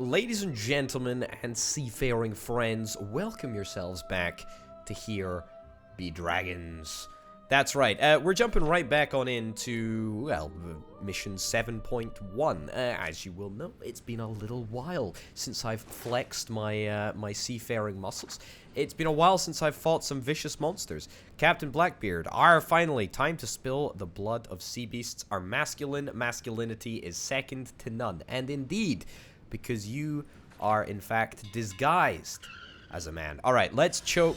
Ladies and gentlemen and seafaring friends, welcome yourselves back to Here Be Dragons. That's right, we're jumping right back on into, well, mission 7.1. As you will know, it's been a little while since I've flexed my my seafaring muscles. It's been a while since I've fought some vicious monsters. Captain Blackbeard, finally, time to spill the blood of sea beasts. Our masculinity is second to none. And indeed, because you are, in fact, disguised as a man. Alright, let's choke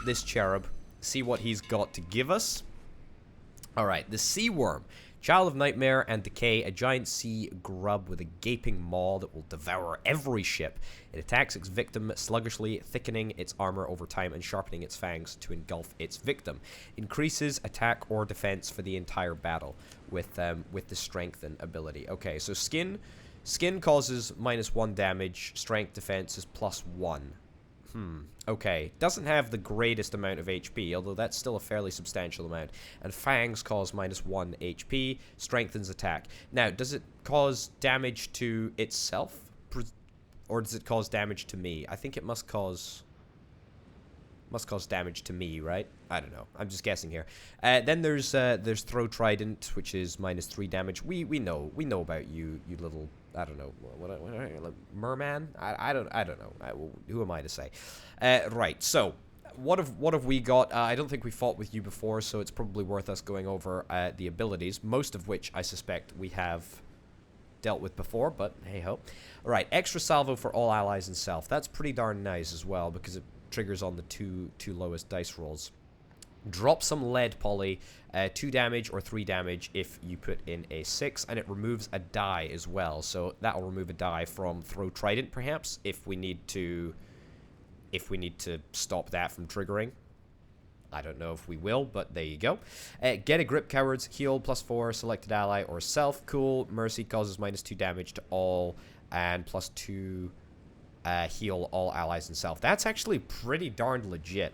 this cherub. See what he's got to give us. Alright, the sea worm. Child of nightmare and decay, a giant sea grub with a gaping maw that will devour every ship. It attacks its victim sluggishly, thickening its armor over time and sharpening its fangs to engulf its victim. Increases attack or defense for the entire battle with the strengthen ability. Okay, so skin causes -1 damage, strength defense is +1. Okay. Doesn't have the greatest amount of HP, although that's still a fairly substantial amount. And fangs cause -1 HP, strengthens attack. Now, does it cause damage to itself? Or does it cause damage to me? I think it must cause damage to me, right? I don't know. I'm just guessing here. Then there's throw trident, which is -3 damage. We know about you little, I don't know, what merman? I don't know. Who am I to say? Right. So what have we got? I don't think we fought with you before, so it's probably worth us going over the abilities, most of which I suspect we have dealt with before, but hey ho. All right, extra salvo for all allies and self. That's pretty darn nice as well because it triggers on the two lowest dice rolls. Drop some lead poly, 2 damage or 3 damage if you put in a 6, and it removes a die as well. So that'll remove a die from throw trident, perhaps, if we need to stop that from triggering. I don't know if we will, but there you go. Get a grip, cowards, heal +4, selected ally or self. Cool. Mercy causes -2 damage to all and +2 heal all allies and self. That's actually pretty darn legit.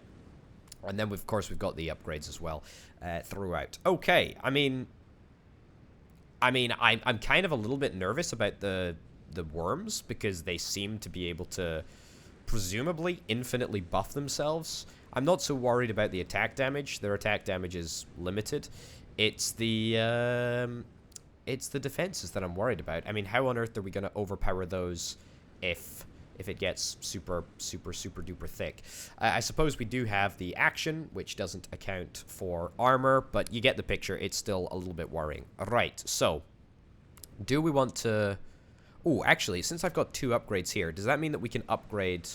And then, of course, we've got the upgrades as well throughout. Okay, I mean, I'm kind of a little bit nervous about the worms because they seem to be able to presumably infinitely buff themselves. I'm not so worried about the attack damage. Their attack damage is limited. It's the defenses that I'm worried about. I mean, how on earth are we going to overpower those if it gets super duper thick? I suppose we do have the action, which doesn't account for armor, but you get the picture. It's still a little bit worrying. Right, so do we want to... Oh, actually, since I've got 2 upgrades here, does that mean that we can upgrade...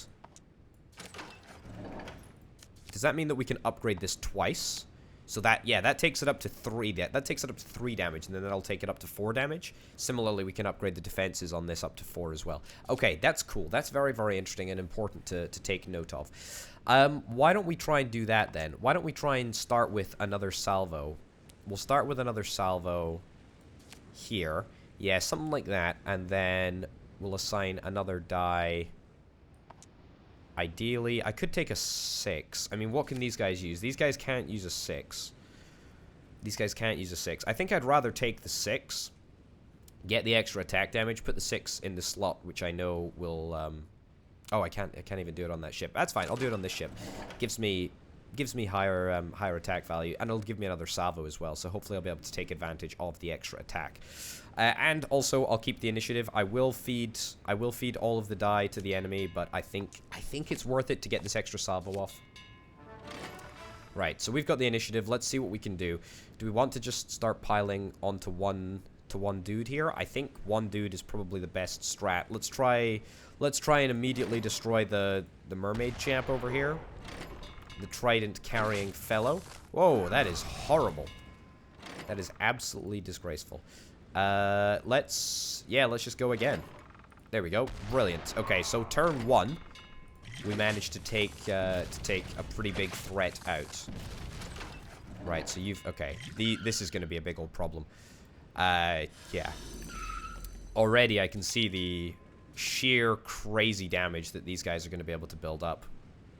Does that mean that we can upgrade this twice? So that, yeah, that takes it up to 3. That takes it up to 3 damage, and then that'll take it up to 4 damage. Similarly, we can upgrade the defenses on this up to 4 as well. Okay, that's cool. That's very, very interesting and important to take note of. Why don't we try and do that then? Why don't we try and start with another salvo? We'll start with another salvo here. Yeah, something like that. And then we'll assign another die. Ideally, I could take a 6. I mean, what can these guys use? These guys can't use a 6. These guys can't use a 6. I think I'd rather take the 6, get the extra attack damage, put the 6 in the slot, which I know will... Oh, I can't even do it on that ship. That's fine. I'll do it on this ship. Gives me higher higher attack value, and it'll give me another salvo as well. So hopefully I'll be able to take advantage of the extra attack. And also I'll keep the initiative. I will feed all of the die to the enemy, but I think it's worth it to get this extra salvo off. Right, so we've got the initiative. Let's see what we can do. Do we want to just start piling onto one dude here? I think one dude is probably the best strat. Let's try and immediately destroy the mermaid champ over here. The trident carrying fellow. Whoa, that is horrible. That is absolutely disgraceful. Let's just go again. There we go. Brilliant. Okay, so turn 1, we managed to take a pretty big threat out. Right, so okay. This is going to be a big old problem. Yeah. Already I can see the sheer crazy damage that these guys are going to be able to build up,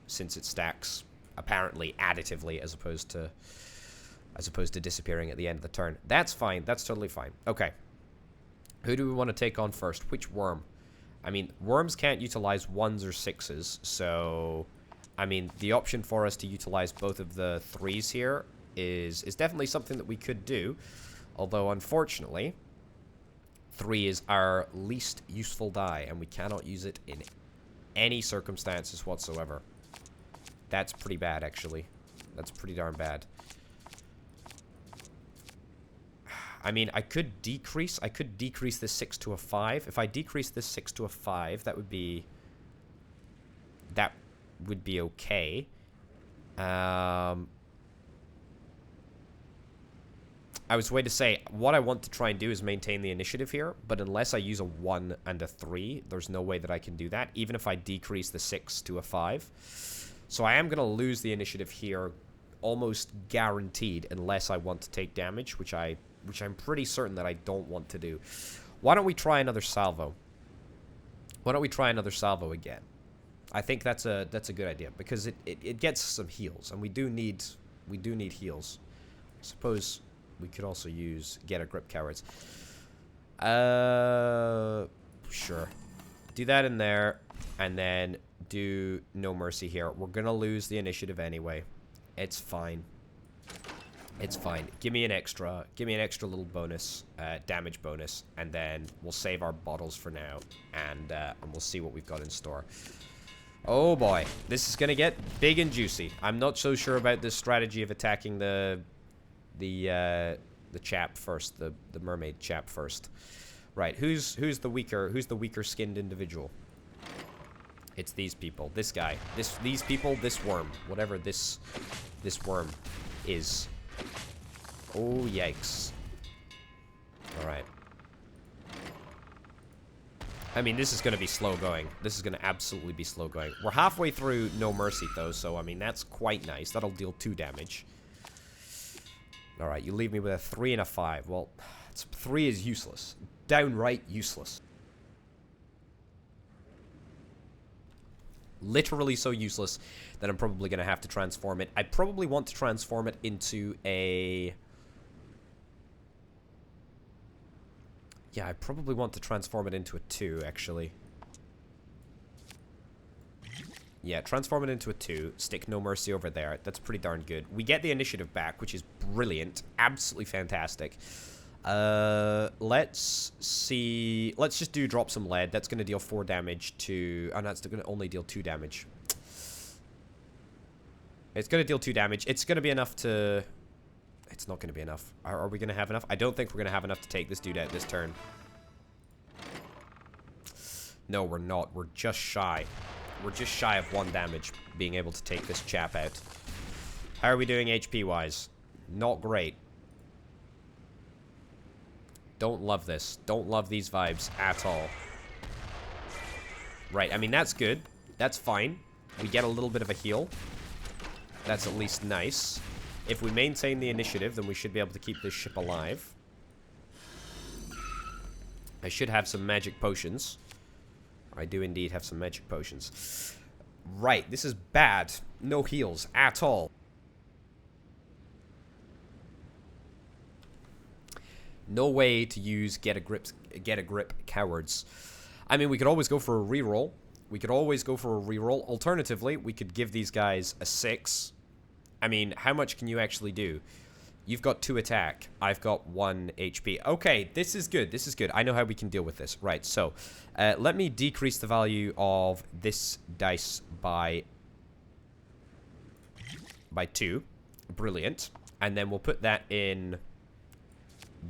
since it stacks apparently additively as opposed to disappearing at the end of the turn. That's fine. That's totally fine. Okay. Who do we want to take on first? Which worm? I mean, worms can't utilize 1s or 6s, so... I mean, the option for us to utilize both of the 3s here is definitely something that we could do. Although, unfortunately, 3 is our least useful die, and we cannot use it in any circumstances whatsoever. That's pretty bad, actually. That's pretty darn bad. I mean, I could decrease this 6 to a 5. If I decrease this 6 to a 5, that would be okay. I was going to say, what I want to try and do is maintain the initiative here, but unless I use a 1 and a 3, there's no way that I can do that, even if I decrease the 6 to a 5. So I am going to lose the initiative here, almost guaranteed, unless I want to take damage, which I'm pretty certain that I don't want to do. Why don't we try another salvo? Why don't we try another salvo again? I think that's a good idea, because it gets some heals, and we do need heals. I suppose we could also use get a grip cowards. Sure. Do that in there, and then do no mercy here. We're gonna lose the initiative anyway. It's fine. It's fine. Give me an extra little bonus, damage bonus, and then we'll save our bottles for now, and we'll see what we've got in store. Oh boy, this is gonna get big and juicy. I'm not so sure about this strategy of attacking the chap first, the mermaid chap first. Right, who's the weaker skinned individual? It's these people. This guy. These people, this worm. Whatever this worm is. Oh yikes. Alright. I mean, this is going to be slow going. This is going to absolutely be slow going. We're halfway through No Mercy, though, so, I mean, that's quite nice. That'll deal 2 damage. Alright, you leave me with a 3 and a 5. Well, 3 is useless. Downright useless. Literally so useless that I'm probably going to have to transform it. I probably want to transform it into a... Yeah, I probably want to transform it into a 2, actually. Yeah, transform it into a 2. Stick No Mercy over there. That's pretty darn good. We get the initiative back, which is brilliant. Absolutely fantastic. Let's see. Let's just drop some lead. That's going to deal 4 damage to... Oh, no, it's going to only deal 2 damage. It's going to deal 2 damage. It's going to be enough to... It's not going to be enough. Are we going to have enough? I don't think we're going to have enough to take this dude out this turn. No, we're not. We're just shy. We're just shy of 1 damage being able to take this chap out. How are we doing HP-wise? Not great. Don't love this. Don't love these vibes at all. Right, I mean, that's good. That's fine. We get a little bit of a heal. That's at least nice. If we maintain the initiative, then we should be able to keep this ship alive. I should have some magic potions. I do indeed have some magic potions. Right, this is bad. No heals at all. No way to use get a grip cowards. I mean, we could always go for a reroll. Alternatively, we could give these guys a 6. I mean, how much can you actually do? You've got 2 attack. I've got 1 HP. Okay, this is good. This is good. I know how we can deal with this. Right, so let me decrease the value of this dice by 2. Brilliant. And then we'll put that in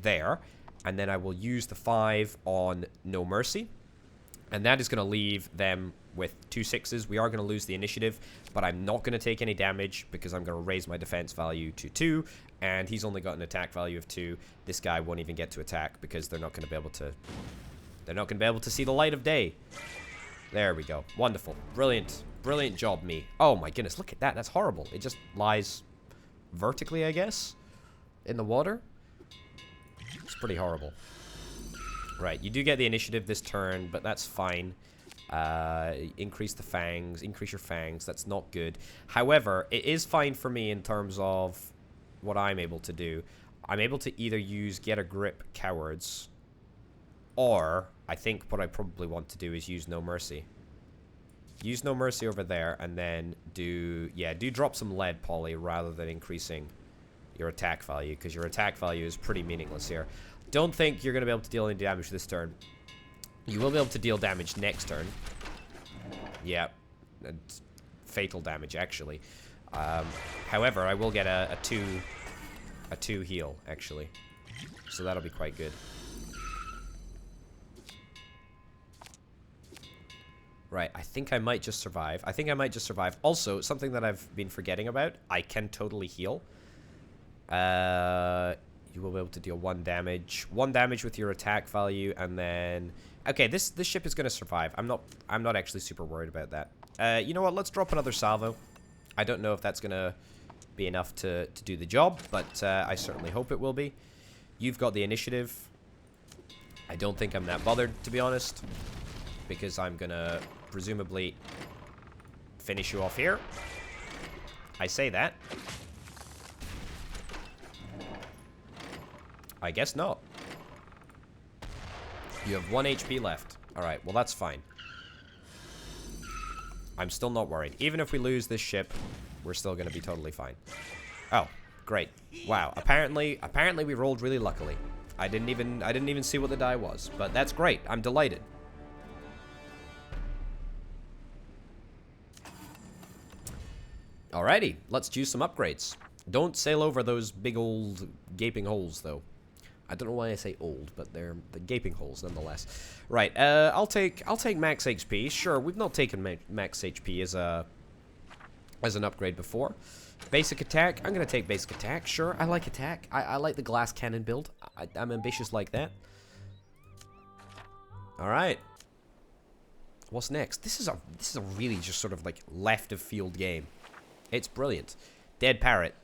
there. And then I will use the 5 on No Mercy. And that is going to leave them with 2 6s. We are going to lose the initiative, but I'm not going to take any damage because I'm going to raise my defense value to 2, and he's only got an attack value of 2. This guy won't even get to attack because they're not going to be able to... They're not going to be able to see the light of day. There we go. Wonderful. Brilliant. Brilliant job, me. Oh my goodness, look at that. That's horrible. It just lies vertically, I guess, in the water. It's pretty horrible. Right, you do get the initiative this turn, but that's fine. Increase the fangs, increase your fangs, that's not good. However, it is fine for me in terms of what I'm able to do. I'm able to either use Get a Grip Cowards, or I think what I probably want to do is use No Mercy. Use No Mercy over there, and then do drop some lead poly rather than increasing your attack value, because your attack value is pretty meaningless here. Don't think you're going to be able to deal any damage this turn. You will be able to deal damage next turn. Yeah, fatal damage, actually. However, I will get a 2 heal, actually. So that'll be quite good. Right, I think I might just survive. Also, something that I've been forgetting about, I can totally heal. You will be able to deal 1 damage. 1 damage with your attack value, and then... Okay, this ship is going to survive. I'm not actually super worried about that. You know what? Let's drop another salvo. I don't know if that's going to be enough to do the job, but I certainly hope it will be. You've got the initiative. I don't think I'm that bothered, to be honest, because I'm going to presumably finish you off here. I say that. I guess not. You have 1 HP left. Alright, well that's fine. I'm still not worried. Even if we lose this ship, we're still going to be totally fine. Oh, great. Wow, apparently we rolled really luckily. I didn't even see what the die was, but that's great. I'm delighted. Alrighty, let's choose some upgrades. Don't sail over those big old gaping holes, though. I don't know why I say old, but they're the gaping holes nonetheless. Right, I'll take max HP. Sure, we've not taken max HP as an upgrade before. Basic attack, I'm gonna take basic attack. Sure, I like attack. I like the glass cannon build. I'm ambitious like that. All right. What's next? This is a really just sort of like left of field game. It's brilliant. Dead parrot.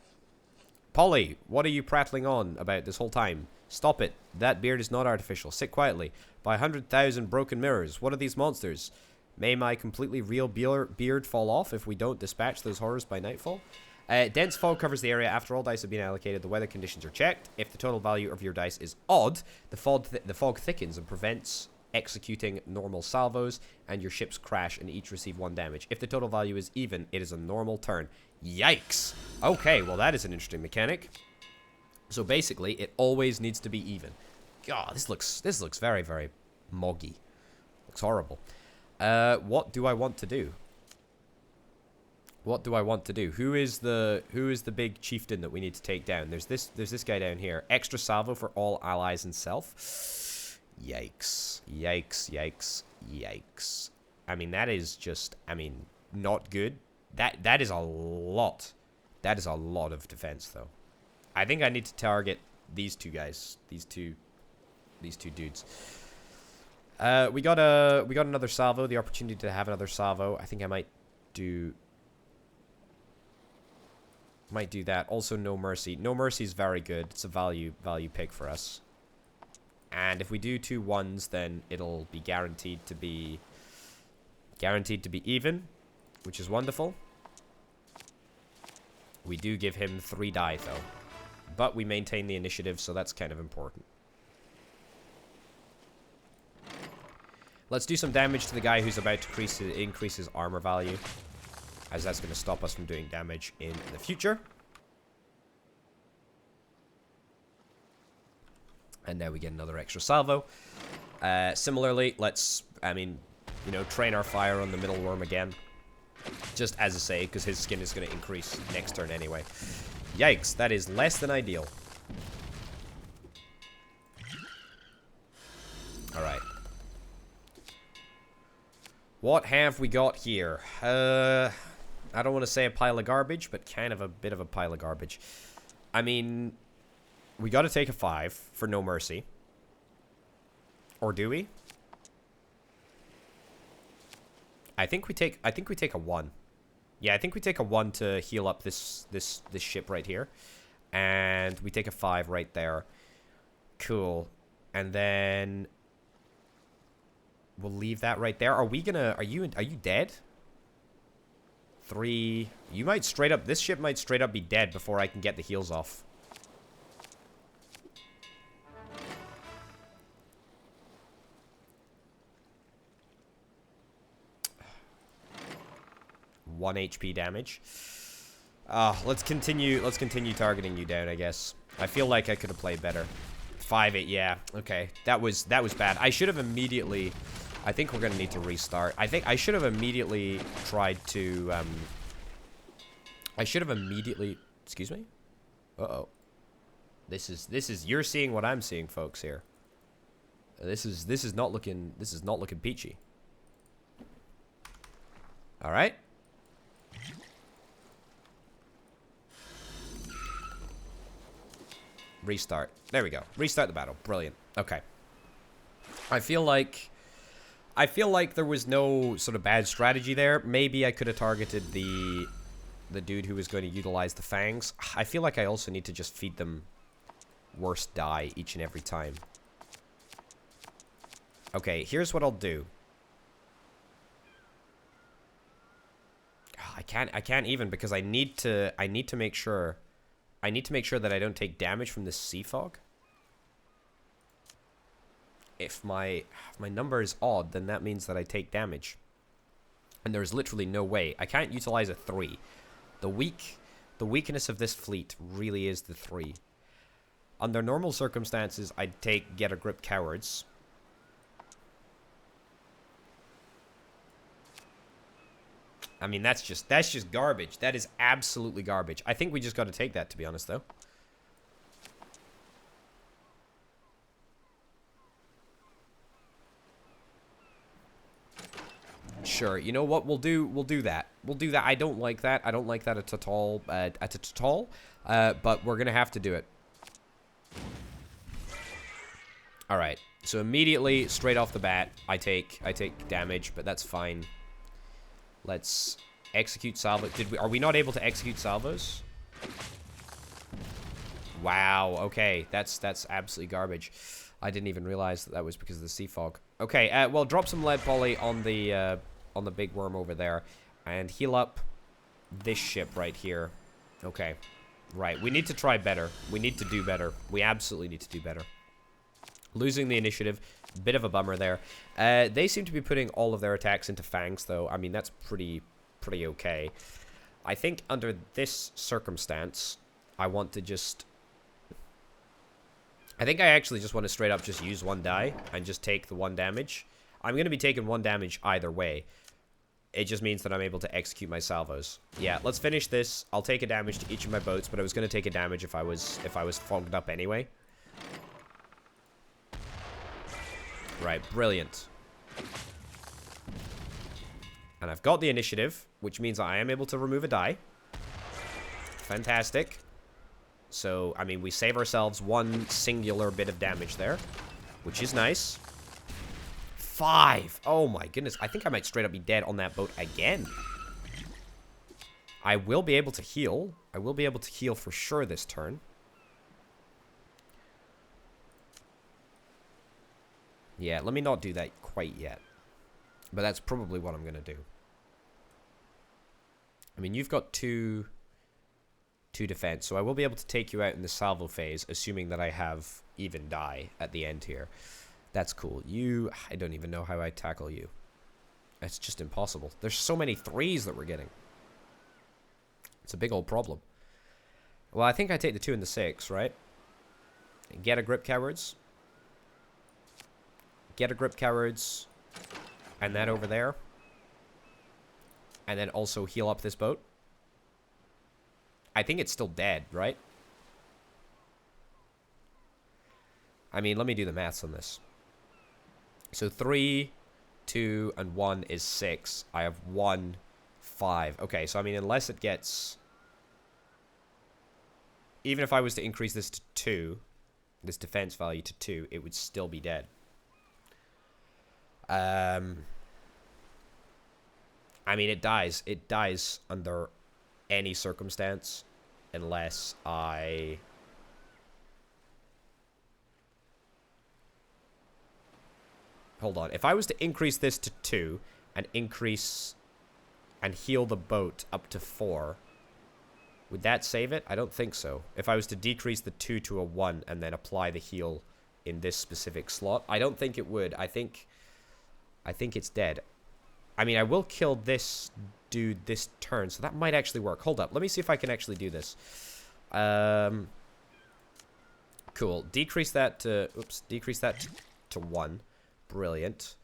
Polly, what are you prattling on about this whole time? Stop it. That beard is not artificial. Sit quietly. By 100,000 broken mirrors. What are these monsters? May my completely real beard fall off if we don't dispatch those horrors by nightfall? Dense fog covers the area after all dice have been allocated. The weather conditions are checked. If the total value of your dice is odd, the fog thickens and prevents executing normal salvos, and your ships crash and each receive 1 damage. If the total value is even, it is a normal turn. Yikes! Okay, well that is an interesting mechanic. So basically, it always needs to be even. God, this looks very, very moggy. Looks horrible. What do I want to do? What do I want to do? Who is the big chieftain that we need to take down? There's this guy down here. Extra salvo for all allies and self. Yikes. Yikes, yikes, yikes. I mean, that is just, not good. That is a lot. That is a lot of defense, though. I think I need to target these two guys. These two dudes. We got another salvo, the opportunity to have another salvo. I think I might do that. Also, No Mercy. No Mercy is very good. It's a value pick for us. And if we do 2 1s, then it'll be guaranteed to be even, which is wonderful. We do give him 3 die though, but we maintain the initiative, so that's kind of important. Let's do some damage to the guy who's about to increase his armor value, as that's going to stop us from doing damage in the future. And now we get another extra salvo. Similarly, let's, train our fire on the middle worm again. Just as I say, because his skin is going to increase next turn anyway. Yikes, that is less than ideal. Alright. What have we got here? I don't want to say a pile of garbage, but kind of a bit of a pile of garbage. I mean, we got to take a 5 for No Mercy. Or do we? I think we take a 1. Yeah, I think we take a 1 to heal up this ship right here. And we take a 5 right there. Cool. And then we'll leave that right there. Are you dead? 3. You might straight up, this ship might straight up be dead before I can get the heals off. 1 HP damage. Let's continue targeting you down, I guess. I feel like I could have played better. 5-8, yeah. Okay. That was bad. I should have immediately... I think we're going to need to restart. I think I should have immediately tried to... I should have immediately... Excuse me? Uh-oh. This is... You're seeing what I'm seeing, folks, here. This is not looking peachy. Alright. Restart. There we go. Restart the battle. Brilliant. Okay. I feel like there was no sort of bad strategy there. Maybe I could have targeted the dude who was going to utilize the fangs. I feel like I also need to just feed them worse die each and every time. Okay, here's what I'll do. I can't even because I need to make sure that I don't take damage from this sea fog. If my number is odd, then that means that I take damage. And there's literally no way. I can't utilize a 3. The weakness of this fleet really is the 3. Under normal circumstances, I'd take Get a Grip Cowards. I mean, that's just garbage. That is absolutely garbage. I think we just got to take that, to be honest, though. Sure. You know what? We'll do that. We'll do that. I don't like that. I don't like that at all. But we're gonna have to do it. All right. So immediately, straight off the bat, I take damage, but that's fine. Let's execute salvo. Are we not able to execute salvos? Wow. Okay. That's absolutely garbage. I didn't even realize that was because of the sea fog. Okay. Well, drop some lead poly on the big worm over there, and heal up this ship right here. Okay. Right. We need to try better. We need to do better. We absolutely need to do better. Losing the initiative, bit of a bummer there. They seem to be putting all of their attacks into fangs, though. I mean, that's pretty okay. I think under this circumstance, I want to just... I think I actually just want to straight up just use 1 die and just take the 1 damage. I'm going to be taking 1 damage either way. It just means that I'm able to execute my salvos. Yeah, let's finish this. I'll take a damage to each of my boats, but I was going to take a damage if I was fogged up anyway. Right, brilliant. And I've got the initiative, which means I am able to remove a die. Fantastic. So, I mean, we save ourselves 1 singular bit of damage there, which is nice. 5! Oh my goodness, I think I might straight up be dead on that boat again. I will be able to heal. I will be able to heal for sure this turn. Yeah, let me not do that quite yet. But that's probably what I'm going to do. I mean, you've got 2 defense, so I will be able to take you out in the salvo phase, assuming that I have even die at the end here. That's cool. I don't even know how I tackle you. It's just impossible. There's so many 3s that we're getting. It's a big old problem. Well, I think I take the 2 and the 6, right? Get a Grip Cowards. Get a Grip Cowards. And that over there. And then also heal up this boat. I think it's still dead, right? I mean, let me do the maths on this. So 3, 2, and 1 is 6. I have 1, 5. Okay, so I mean, unless it gets... Even if I was to increase this to 2, this defense value to 2, it would still be dead. I mean, it dies. It dies under any circumstance unless I... Hold on. If I was to increase this to 2 and increase and heal the boat up to 4, would that save it? I don't think so. If I was to decrease the 2 to a 1 and then apply the heal in this specific slot, I don't think it would. I think it's dead. I mean, I will kill this do this turn. So that might actually work. Hold up. Let me see if I can actually do this. Cool. Decrease that to... Oops. Decrease that to 1. Brilliant.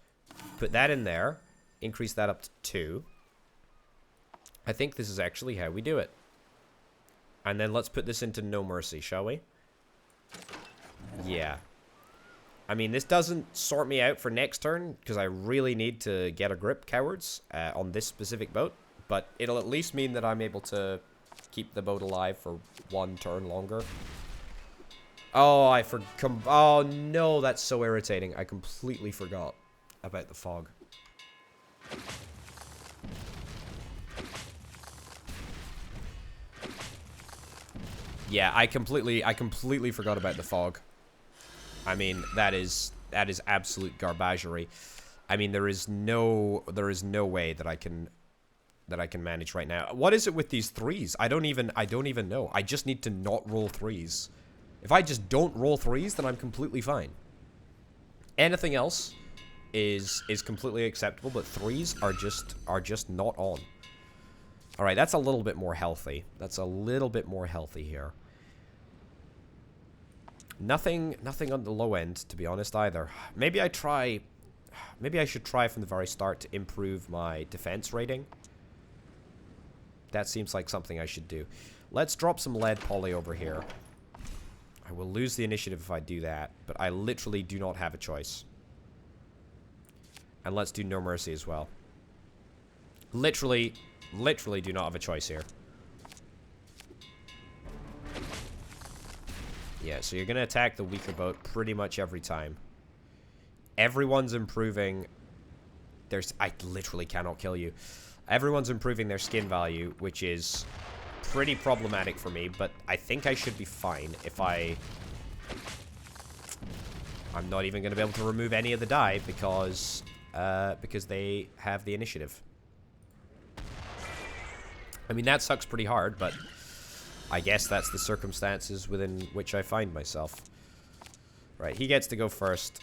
Put that in there. Increase that up to 2. I think this is actually how we do it. And then let's put this into No Mercy, shall we? Yeah. I mean, this doesn't sort me out for next turn, because I really need to get a grip, cowards, on this specific boat. But it'll at least mean that I'm able to keep the boat alive for 1 turn longer. Oh, oh, no, that's so irritating. I completely forgot about the fog. Yeah, I completely forgot about the fog. I mean, that is absolute garbagery. I mean, there is no way that I can manage right now. What is it with these 3s? I don't even know. I just need to not roll 3s. If I just don't roll 3s, then I'm completely fine. Anything else is completely acceptable, but 3s are just not on. All right, that's a little bit more healthy. That's a little bit more healthy here. Nothing on the low end, to be honest, either. Maybe I should try from the very start to improve my defense rating. That seems like something I should do. Let's drop some lead poly over here. I will lose the initiative if I do that, but I literally do not have a choice. And let's do No Mercy as well. Literally do not have a choice here. Yeah, so you're going to attack the weaker boat pretty much every time. Everyone's improving... I literally cannot kill you. Everyone's improving their skin value, which is pretty problematic for me, but I think I should be fine if I'm not even going to be able to remove any of the die because they have the initiative. I mean, that sucks pretty hard, but I guess that's the circumstances within which I find myself. Right, he gets to go first.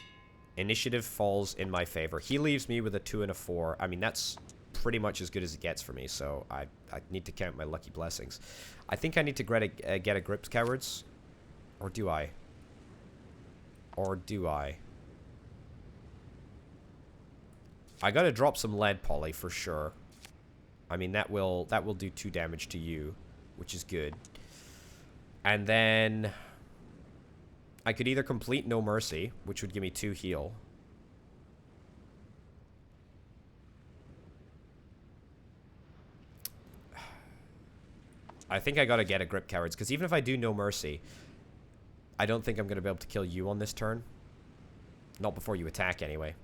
Initiative falls in my favor. He leaves me with a 2 and a 4. I mean, that's pretty much as good as it gets for me, so I need to count my lucky blessings. I think I need to get a grip, cowards. Or do I? Or do I? I gotta drop some lead poly for sure. I mean, that will do 2 damage to you, which is good. And then I could either complete No Mercy, which would give me 2 heal. I think I gotta get a grip, cowards, because even if I do No Mercy, I don't think I'm gonna be able to kill you on this turn. Not before you attack, anyway.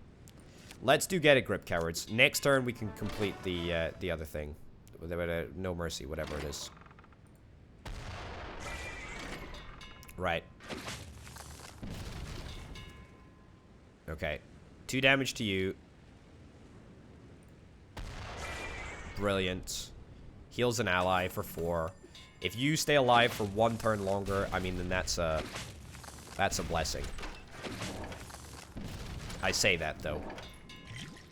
Let's do get a grip, cowards. Next turn, we can complete the other thing. No Mercy, whatever it is. Right. Okay. 2 damage to you. Brilliant. Heals an ally for 4. If you stay alive for 1 turn longer, I mean, then that's a blessing. I say that, though.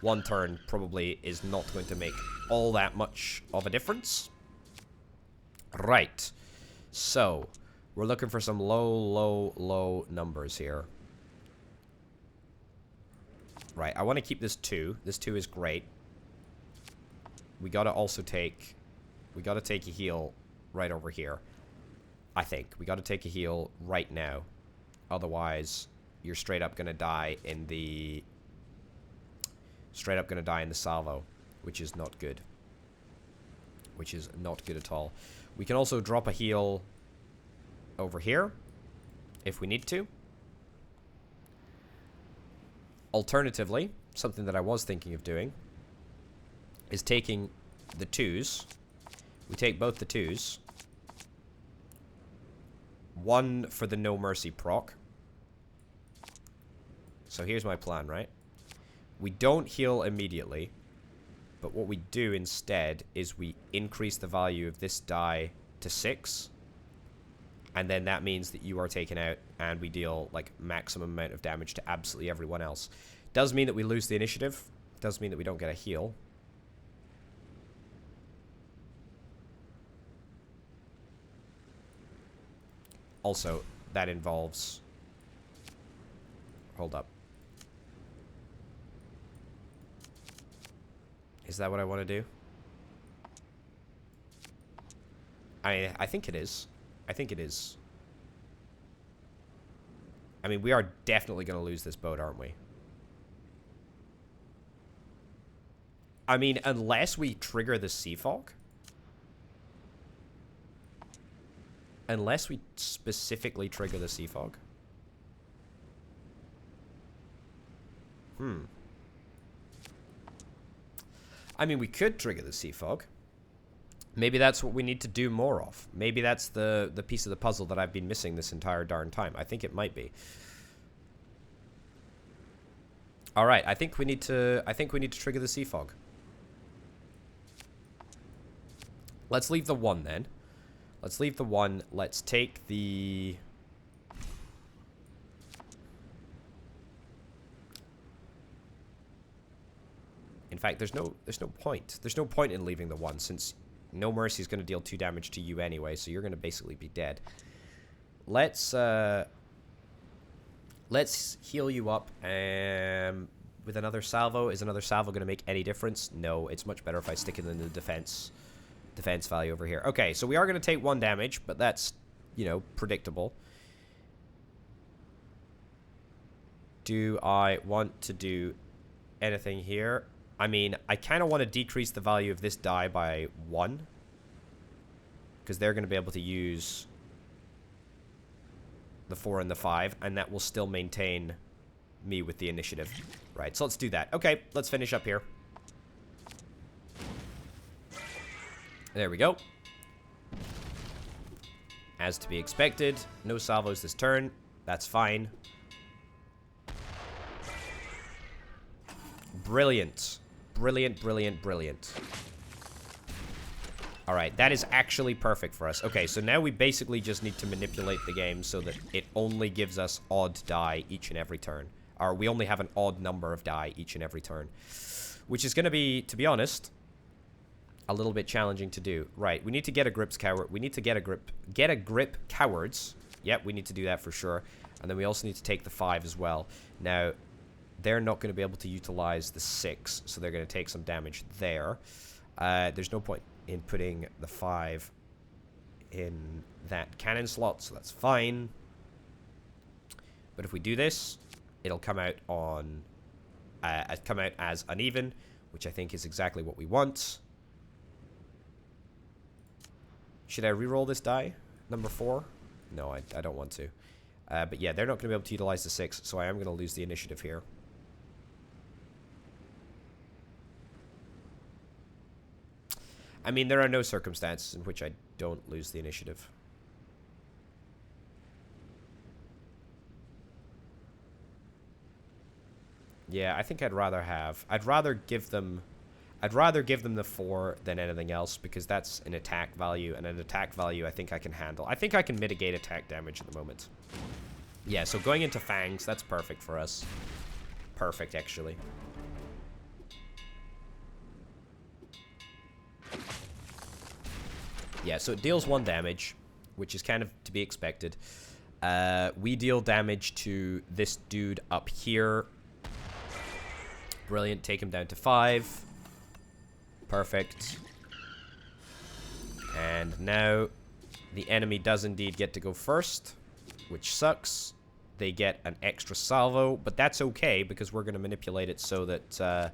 1 turn probably is not going to make all that much of a difference. Right. So, we're looking for some low numbers here. Right, I want to keep this 2. This 2 is great. We gotta also take... We gotta take a heal right over here. I think. We gotta take a heal right now. Otherwise, you're straight up gonna die in the... Straight up gonna die in the salvo. Which is not good. Which is not good at all. We can also drop a heal over here. If we need to. Alternatively, something that I was thinking of doing is taking the 2s. We take both the 2s. 1 for the No Mercy proc. So here's my plan, right? We don't heal immediately, but what we do instead is we increase the value of this die to 6. And then that means that you are taken out and we deal, like, maximum amount of damage to absolutely everyone else. Does mean that we lose the initiative. Does mean that we don't get a heal. Also, that involves... Hold up. Is that what I want to do? I think it is. I think it is. I mean, we are definitely going to lose this boat, aren't we? I mean, unless we trigger the sea fog. Unless we specifically trigger the sea fog. I mean, we could trigger the sea fog. Maybe that's what we need to do more of. Maybe that's the piece of the puzzle that I've been missing this entire darn time. I think it might be. All right, I think we need to trigger the sea fog. Let's leave the 1 then. Let's leave the 1. Let's take the... In fact, there's no point. There's no point in leaving the 1 since No Mercy is going to deal 2 damage to you anyway, so you're going to basically be dead. Let's heal you up with another salvo. Is another salvo going to make any difference? No, it's much better if I stick it in the defense value over here. Okay, so we are going to take 1 damage, but that's, you know, predictable. Do I want to do anything here? I mean, I kind of want to decrease the value of this die by 1. Because they're going to be able to use the 4 and the 5. And that will still maintain me with the initiative. Right, so let's do that. Okay, let's finish up here. There we go. As to be expected. No salvos this turn. That's fine. Brilliant. Brilliant, brilliant, brilliant. Alright, that is actually perfect for us. Okay, so now we basically just need to manipulate the game so that it only gives us odd die each and every turn. Or we only have an odd number of die each and every turn. Which is going to be, to be honest, a little bit challenging to do. Right, we need to get a grips coward. We need to get a grip cowards. Yep, we need to do that for sure. And then we also need to take the 5 as well. Now, they're not going to be able to utilize the 6, so they're going to take some damage there. There's no point in putting the 5 in that cannon slot, so that's fine. But if we do this, it'll come out on come out as uneven, which I think is exactly what we want. Should I reroll this die? Number 4? No, I don't want to. But yeah, they're not going to be able to utilize the 6, so I am going to lose the initiative here. I mean, there are no circumstances in which I don't lose the initiative. Yeah, I think I'd rather give them the 4 than anything else, because that's an attack value, and an attack value I think I can handle. I think I can mitigate attack damage at the moment. Yeah, so going into Fangs, that's perfect for us. Perfect, actually. Yeah, so it deals 1 damage, which is kind of to be expected. We deal damage to this dude up here. Brilliant, take him down to 5. Perfect. And now the enemy does indeed get to go first, which sucks. They get an extra salvo, but that's okay because we're going to manipulate it so that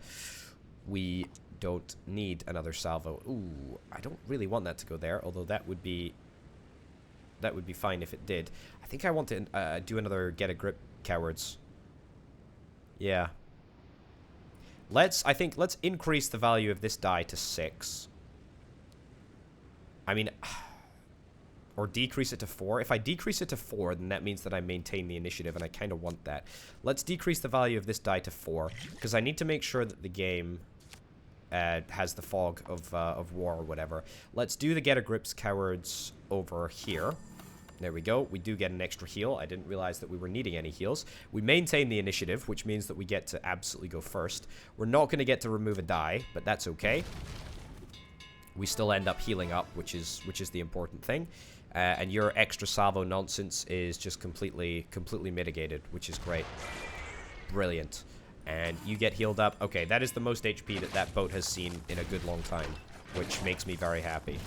we don't need another salvo. Ooh, I don't really want that to go there, although that would be fine if it did. I think I want to do another get a grip cowards. Yeah. Let's increase the value of this die to 6. I mean, or decrease it to 4. If I decrease it to 4, then that means that I maintain the initiative, and I kind of want that. Let's decrease the value of this die to 4, because I need to make sure that the game has the fog of war or whatever. Let's do the get a grips cowards over here. There we go. We do get an extra heal. I didn't realize that we were needing any heals. We maintain the initiative, which means that we get to absolutely go first. We're not going to get to remove a die, but that's okay. We still end up healing up, which is the important thing. And your extra salvo nonsense is just completely mitigated, which is great. Brilliant. And you get healed up. Okay, that is the most HP that that boat has seen in a good long time, which makes me very happy.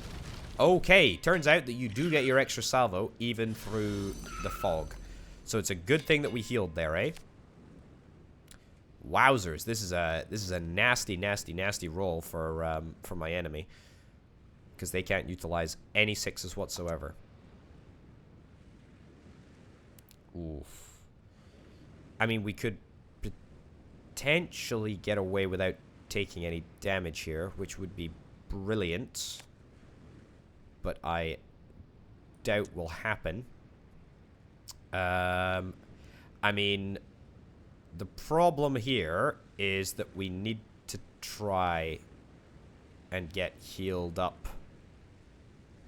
Okay, turns out that you do get your extra salvo even through the fog. So it's a good thing that we healed there, eh? Wowzers, this is a nasty roll for my enemy, because they can't utilize any sixes whatsoever. Oof. I mean, we could potentially get away without taking any damage here, which would be brilliant, but I doubt will happen. I mean, the problem here is that we need to try and get healed up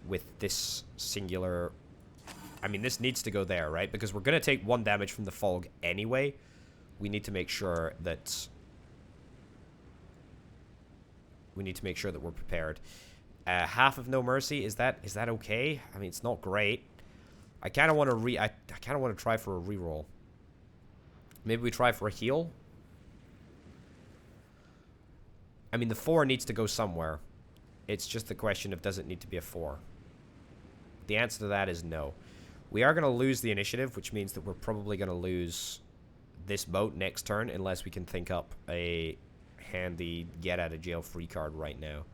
with this singular... I mean, this needs to go there, right? Because we're going to take 1 damage from the fog anyway. We need to make sure that... we're prepared. Half of No Mercy, is that okay? I mean, it's not great. I kind of want to I kind of want to try for a reroll. Maybe we try for a heal. I mean, the 4 needs to go somewhere. It's just the question of, does it need to be a 4? The answer to that is no. We are going to lose the initiative, which means that we're probably going to lose this boat next turn, unless we can think up a handy get-out-of-jail-free card right now,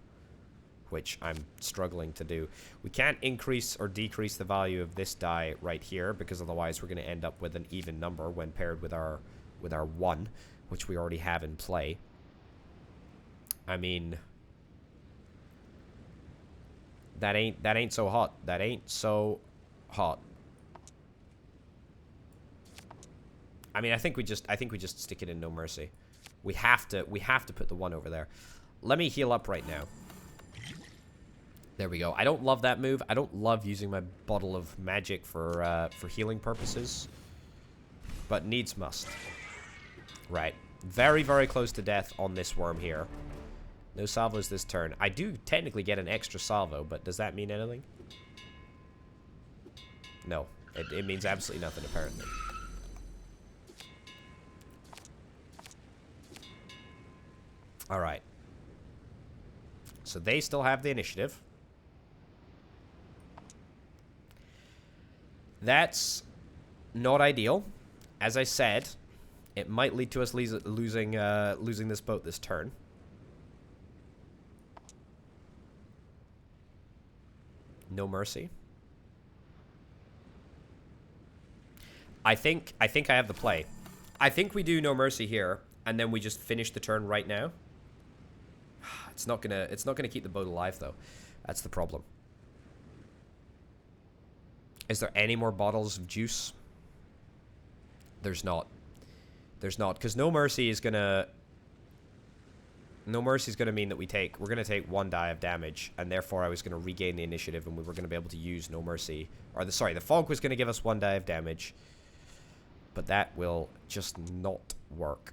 which I'm struggling to do. We can't increase or decrease the value of this die right here, because otherwise we're going to end up with an even number when paired with our 1, which we already have in play. I mean, that ain't so hot. That ain't so hot. I mean, I think we just stick it in No Mercy. We have to put the 1 over there. Let me heal up right now. There we go. I don't love that move. I don't love using my bottle of magic for healing purposes, but needs must. Right. Very, very close to death on this worm here. No salvos this turn. I do technically get an extra salvo, but does that mean anything? No. It means absolutely nothing, apparently. Alright. So they still have the initiative. That's not ideal. As I said, it might lead to us losing this boat this turn. No Mercy. I think I have the play. I think we do No Mercy here, and then we just finish the turn right now. It's not gonna keep the boat alive though. That's the problem. Is there any more bottles of juice? There's not. There's not, because No Mercy is gonna... No Mercy is gonna mean that we're gonna take 1 die of damage, and therefore I was gonna regain the initiative, and we were gonna be able to use No Mercy. Or the fog was gonna give us 1 die of damage, but that will just not work.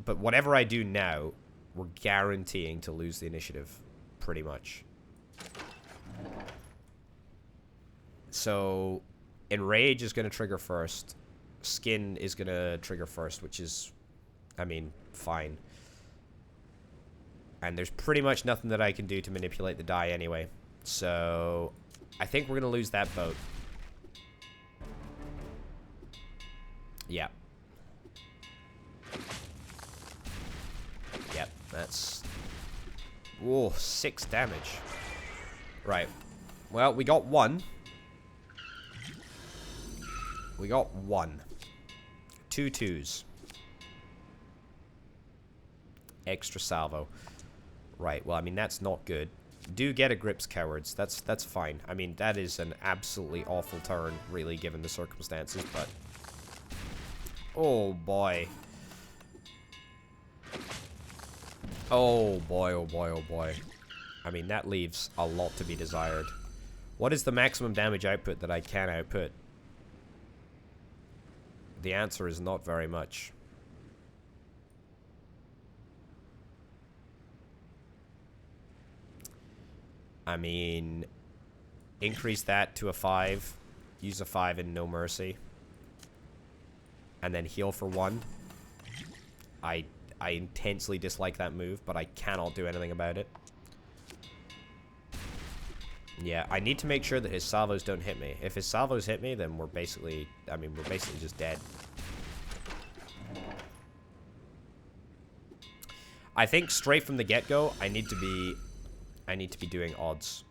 But whatever I do now, we're guaranteeing to lose the initiative, pretty much. So, Enrage is going to trigger first. Skin is going to trigger first, which is, I mean, fine. And there's pretty much nothing that I can do to manipulate the die anyway. So, I think we're going to lose that boat. Yeah. Yep, that's... Whoa, 6 damage. Right. Well, we got 1. We got 1. 2 2s. Extra salvo. Right, well, I mean, that's not good. Do get a Grips Cowards. That's fine. I mean, that is an absolutely awful turn, really, given the circumstances, but... Oh, boy. Oh, boy, oh, boy, oh, boy. I mean, that leaves a lot to be desired. What is the maximum damage output that I can output? The answer is not very much. I mean, increase that to a 5. Use a 5 in No Mercy. And then heal for 1. I intensely dislike that move, but I cannot do anything about it. Yeah, I need to make sure that his salvos don't hit me. If his salvos hit me, then we're basically, I mean, we're basically just dead. I think straight from the get-go, I need to be doing odds.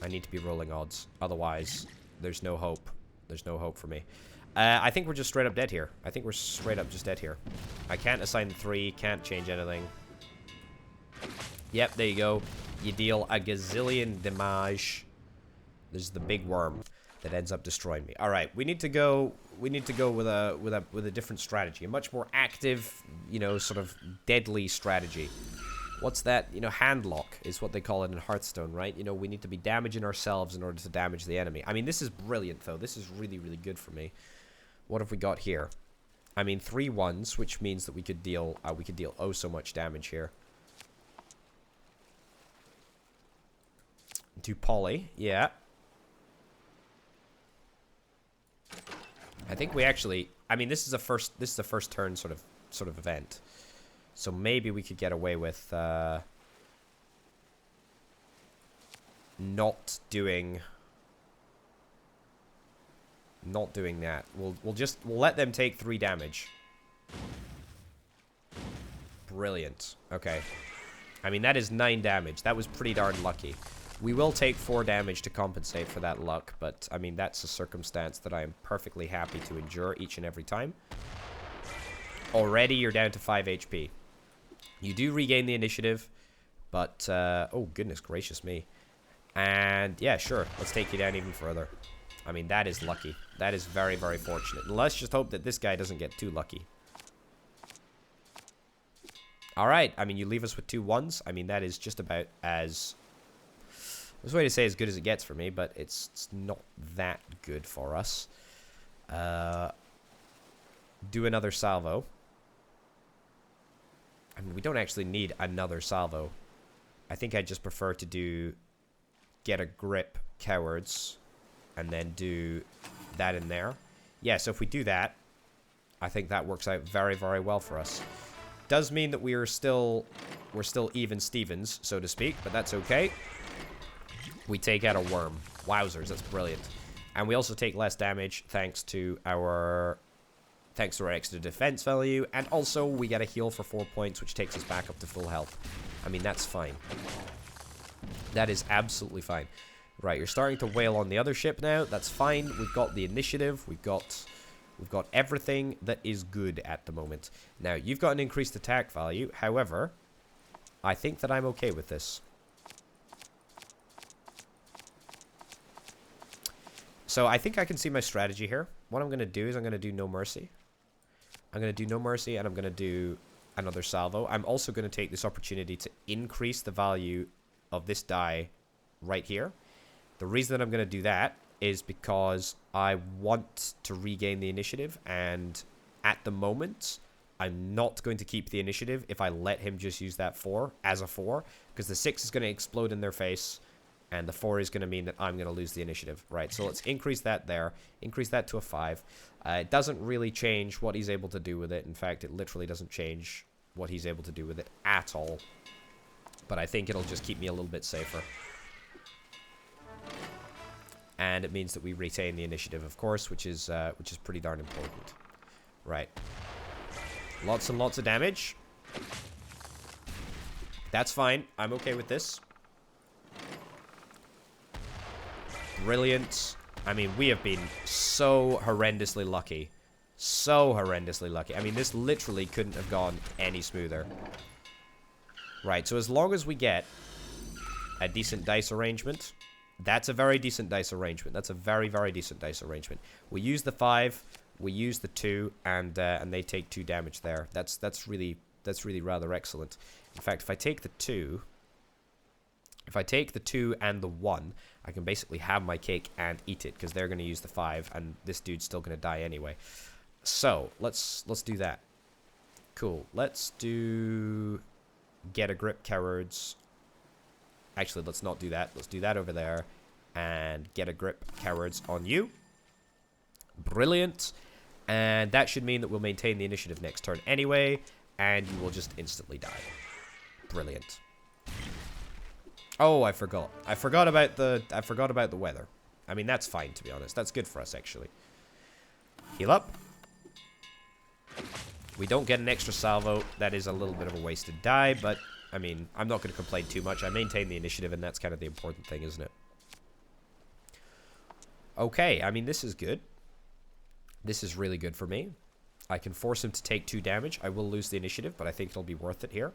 I need to be rolling odds. Otherwise, there's no hope. There's no hope for me. I think we're just straight up dead here. I think we're straight up just dead here. I can't assign 3, can't change anything. Yep, there you go. You deal a gazillion damage. There's the big worm that ends up destroying me. All right, we need to go with a different strategy, a much more active, you know, sort of deadly strategy. What's that? You know, handlock is what they call it in Hearthstone, right? You know, we need to be damaging ourselves in order to damage the enemy. I mean, this is brilliant though. This is really, really good for me. What have we got here? I mean, 3 1s, which means that we could deal oh so much damage here. Do poly, yeah. I think we actually, I mean, this is the first turn sort of event. So maybe we could get away with not doing that. We'll let them take 3 damage. Brilliant. Okay. I mean, that is 9 damage. That was pretty darn lucky. We will take 4 damage to compensate for that luck, but I mean, that's a circumstance that I am perfectly happy to endure each and every time. Already you're down to 5 HP. You do regain the initiative, but oh goodness gracious me. And yeah, sure, let's take you down even further. I mean, that is lucky. That is very, very fortunate. And let's just hope that this guy doesn't get too lucky. Alright, I mean, you leave us with 2 1s. I mean, that is just about as... There's a way to say as good as it gets for me, but it's not that good for us. Do another salvo. I mean, we don't actually need another salvo. I think I just prefer to do... Get a grip, cowards, and then do that in there. Yeah, so if we do that, I think that works out very, very well for us. Does mean that we're still even Stevens, so to speak, but that's okay. We take out a worm. Wowzers, that's brilliant. And we also take less damage thanks to our extra defense value, and also we get a heal for 4 points, which takes us back up to full health. I mean, that's fine. That is absolutely fine. Right, you're starting to wail on the other ship now. That's fine. We've got the initiative. We've got everything that is good at the moment. Now, you've got an increased attack value. However, I think that I'm okay with this. So I think I can see my strategy here. What I'm going to do is I'm going to do No Mercy. I'm going to do No Mercy, and I'm going to do another salvo. I'm also going to take this opportunity to increase the value of this die right here. The reason that I'm going to do that is because I want to regain the initiative, and at the moment, I'm not going to keep the initiative if I let him just use that 4 as a 4, because the 6 is going to explode in their face, and the 4 is going to mean that I'm going to lose the initiative. Right, so let's increase that there. Increase that to a 5. It doesn't really change what he's able to do with it. In fact, it literally doesn't change what he's able to do with it at all. But I think it'll just keep me a little bit safer. And it means that we retain the initiative, of course, which is pretty darn important. Right. Lots and lots of damage. That's fine. I'm okay with this. Brilliant. I mean, we have been so horrendously lucky. So horrendously lucky. I mean, this literally couldn't have gone any smoother. Right, so as long as we get a decent dice arrangement, that's a very decent dice arrangement. That's a very, very decent dice arrangement. We use the 5, we use the 2, and they take 2 damage there. That's really rather excellent. In fact, if I take the 2 and the 1, I can basically have my cake and eat it, because they're going to use the 5, and this dude's still going to die anyway. So let's do that. Cool. Let's do. Get a grip, cowards. Actually, let's not do that. Let's do that over there. And get a grip, cowards, on you. Brilliant. And that should mean that we'll maintain the initiative next turn anyway. And you will just instantly die. Brilliant. Oh, I forgot. I forgot about the weather. I mean, that's fine, to be honest. That's good for us, actually. Heal up. We don't get an extra salvo. That is a little bit of a wasted die, but, I mean, I'm not going to complain too much. I maintain the initiative, and that's kind of the important thing, isn't it? Okay, I mean, this is good. This is really good for me. I can force him to take 2 damage. I will lose the initiative, but I think it'll be worth it here.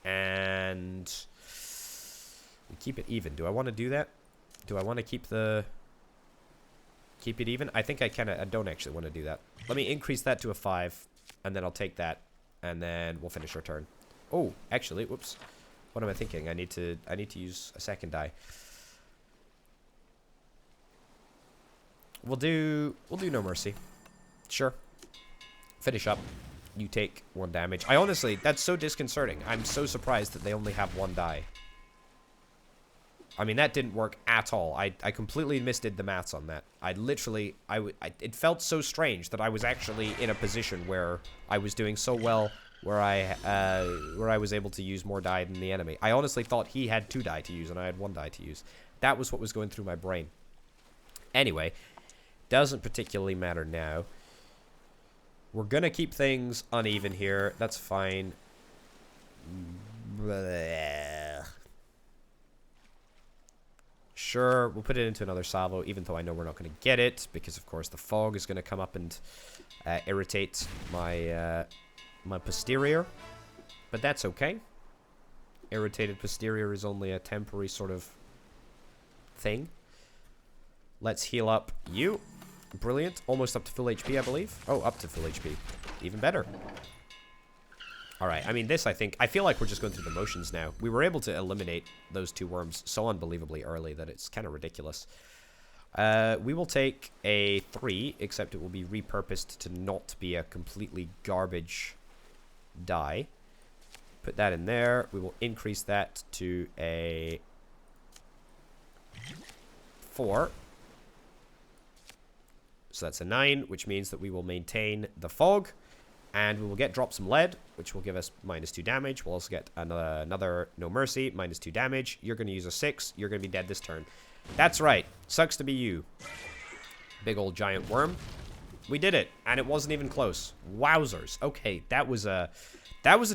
And we keep it even. Do I want to do that? Do I want to keep it even? I think I don't actually want to do that. Let me increase that to a 5, and then I'll take that, and then we'll finish our turn. Oh, actually, whoops. What am I thinking? I need to use a second die. We'll do no mercy. Sure. Finish up. You take 1 damage. I honestly, that's so disconcerting. I'm so surprised that they only have 1 die. I mean, that didn't work at all. I completely misdid the maths on that. It felt so strange that I was actually in a position where I was doing so well, where I was able to use more die than the enemy. I honestly thought he had 2 die to use and I had 1 die to use. That was what was going through my brain. Anyway, doesn't particularly matter now. We're gonna keep things uneven here. That's fine. Blech. Sure, we'll put it into another salvo, even though I know we're not going to get it, because of course the fog is going to come up and irritate my my posterior. But that's okay. Irritated posterior is only a temporary sort of thing. Let's heal up you. Brilliant. Almost up to full HP, I believe. Oh, up to full HP. Even better. Alright, I mean, I feel like we're just going through the motions now. We were able to eliminate those 2 worms so unbelievably early that it's kind of ridiculous. We will take a 3, except it will be repurposed to not be a completely garbage die. Put that in there. We will increase that to a 4. So that's a 9, which means that we will maintain the fog. And we will drop some lead, which will give us -2 damage. We'll also get another no mercy, -2 damage. You're going to use a 6. You're going to be dead this turn. That's right. Sucks to be you. Big old giant worm. We did it, and it wasn't even close. Wowzers. Okay, that was a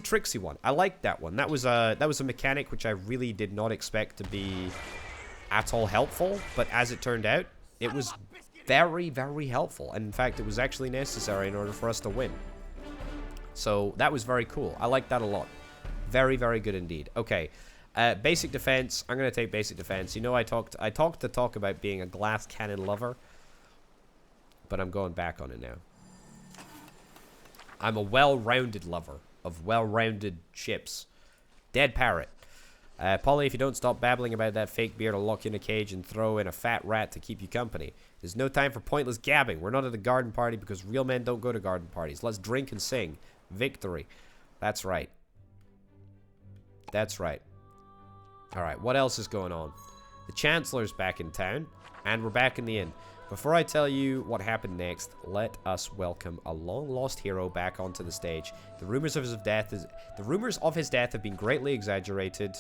tricksy one. I liked that one. That was a mechanic which I really did not expect to be at all helpful, but as it turned out, it was very, very helpful. And in fact, it was actually necessary in order for us to win. So that was very cool. I like that a lot. Very, very good indeed. Okay, basic defense. I'm gonna take basic defense. You know, I talked the talk about being a glass cannon lover, but I'm going back on it now. I'm a well-rounded lover of well-rounded ships. Dead parrot. Polly, if you don't stop babbling about that fake beard, I'll lock you in a cage and throw in a fat rat to keep you company. There's no time for pointless gabbing. We're not at a garden party because real men don't go to garden parties. Let's drink and sing. Victory. That's right. That's right. Alright, what else is going on? The Chancellor's back in town, and we're back in the inn. Before I tell you what happened next, let us welcome a long-lost hero back onto the stage. The rumors of his death have been greatly exaggerated.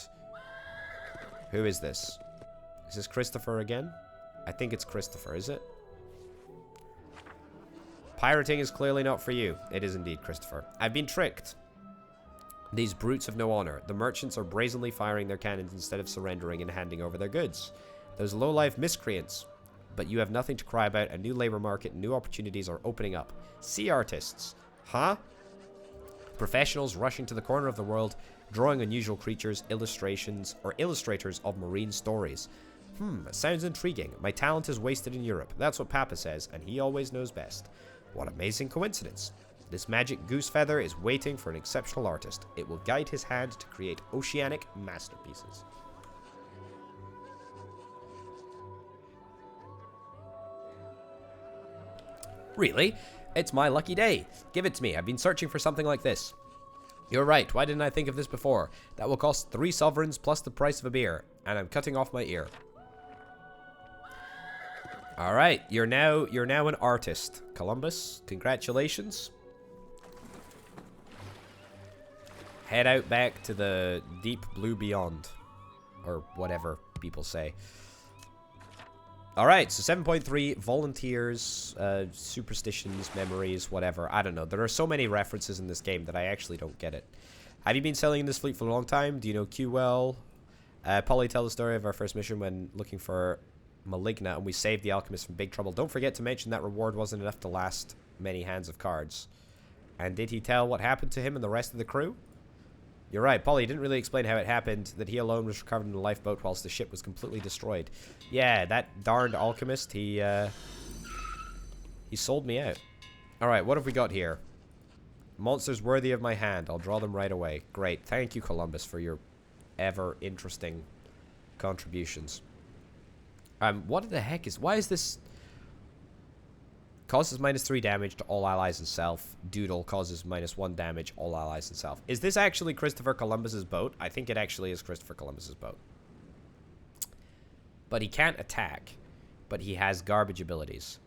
Who is this? Is this Christopher again? I think it's Christopher, is it? Pirating is clearly not for you. It is indeed, Christopher. I've been tricked. These brutes have no honor. The merchants are brazenly firing their cannons instead of surrendering and handing over their goods. Those low-life miscreants. But you have nothing to cry about. A new labor market and new opportunities are opening up. Sea artists. Huh? Professionals rushing to the corner of the world, drawing unusual creatures, illustrators of marine stories. Sounds intriguing. My talent is wasted in Europe. That's what Papa says, and he always knows best. What amazing coincidence. This magic goose feather is waiting for an exceptional artist. It will guide his hand to create oceanic masterpieces. Really? It's my lucky day. Give it to me. I've been searching for something like this. You're right. Why didn't I think of this before? That will cost 3 sovereigns plus the price of a beer. And I'm cutting off my ear. Alright, you're now an artist. Columbus, congratulations. Head out back to the deep blue beyond. Or whatever people say. Alright, so 7.3, volunteers, superstitions, memories, whatever. I don't know. There are so many references in this game that I actually don't get it. Have you been sailing in this fleet for a long time? Do you know Q well? Polly, tell the story of our first mission when looking for Maligna and we saved the alchemist from big trouble. Don't forget to mention that reward wasn't enough to last many hands of cards. And did he tell what happened to him and the rest of the crew? You're right, Polly didn't really explain how it happened, that he alone was recovered in a lifeboat whilst the ship was completely destroyed. Yeah, that darned alchemist, he sold me out. Alright, what have we got here? Monsters worthy of my hand. I'll draw them right away. Great. Thank you, Columbus, for your ever interesting contributions. What the heck is... Why is this... Causes -3 damage to all allies and self. Doodle causes -1 damage, all allies and self. Is this actually Christopher Columbus's boat? I think it actually is Christopher Columbus's boat. But he can't attack. But he has garbage abilities.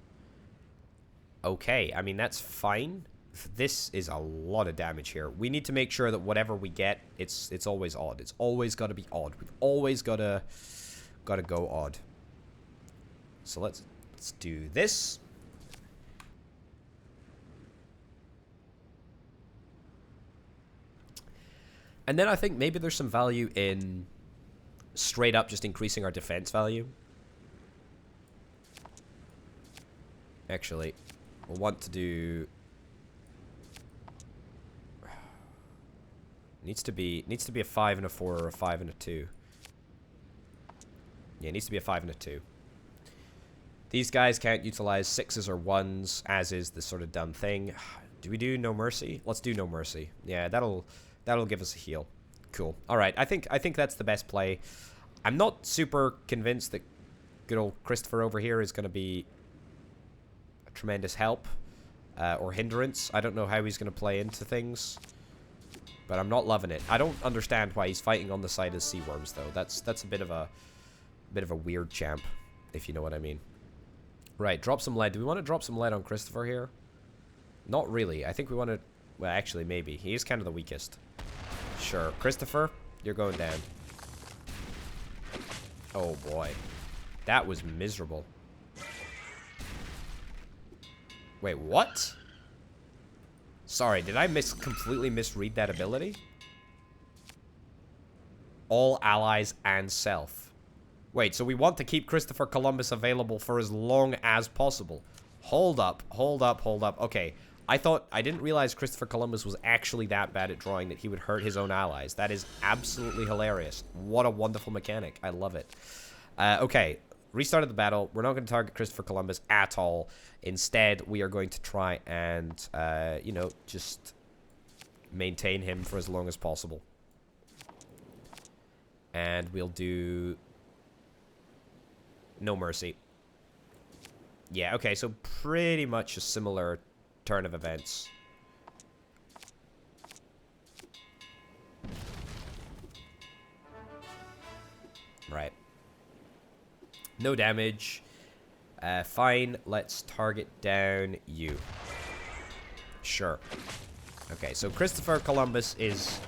Okay, I mean, that's fine. This is a lot of damage here. We need to make sure that whatever we get, it's always odd. It's always got to be odd. We've always got to go odd. So let's do this. And then I think maybe there's some value in straight up just increasing our defense value. Actually, we'll want to do... Needs to be a 5 and a 4 or a 5 and a 2. Yeah, it needs to be a 5 and a 2. These guys can't utilize 6s or 1s, as is the sort of dumb thing. Do we do No Mercy? Let's do No Mercy. Yeah, that'll give us a heal. Cool. All right, I think that's the best play. I'm not super convinced that good old Christopher over here is going to be a tremendous help or hindrance. I don't know how he's going to play into things, but I'm not loving it. I don't understand why he's fighting on the side of sea worms, though. That's a bit of a weird champ, if you know what I mean. Right, drop some lead. Do we want to drop some lead on Christopher here? Not really. I think we want to... Well, actually, maybe. He is kind of the weakest. Sure. Christopher, you're going down. Oh, boy. That was miserable. Wait, what? Sorry, did I completely misread that ability? All allies and self. Wait, so we want to keep Christopher Columbus available for as long as possible. Hold up. Okay, I didn't realize Christopher Columbus was actually that bad at drawing that he would hurt his own allies. That is absolutely hilarious. What a wonderful mechanic. I love it. Okay, restarted the battle. We're not going to target Christopher Columbus at all. Instead, we are going to try and, you know, just maintain him for as long as possible. And we'll do... No Mercy. Yeah, okay, so pretty much a similar turn of events. Right. No damage. Fine, let's target down you. Sure. Okay, so Christopher Columbus is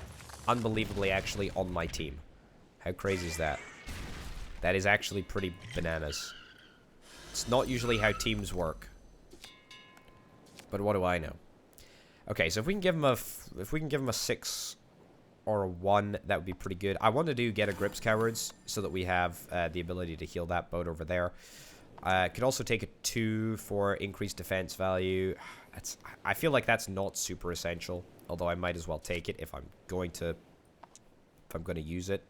unbelievably actually on my team. How crazy is that? That is actually pretty bananas. It's not usually how teams work. But what do I know? Okay, so if we can give him a 6 or a 1, that would be pretty good. I want to do get a grips cowards so that we have the ability to heal that boat over there. Could also take a 2 for increased defense value. I feel like that's not super essential, although I might as well take it if I'm going to use it.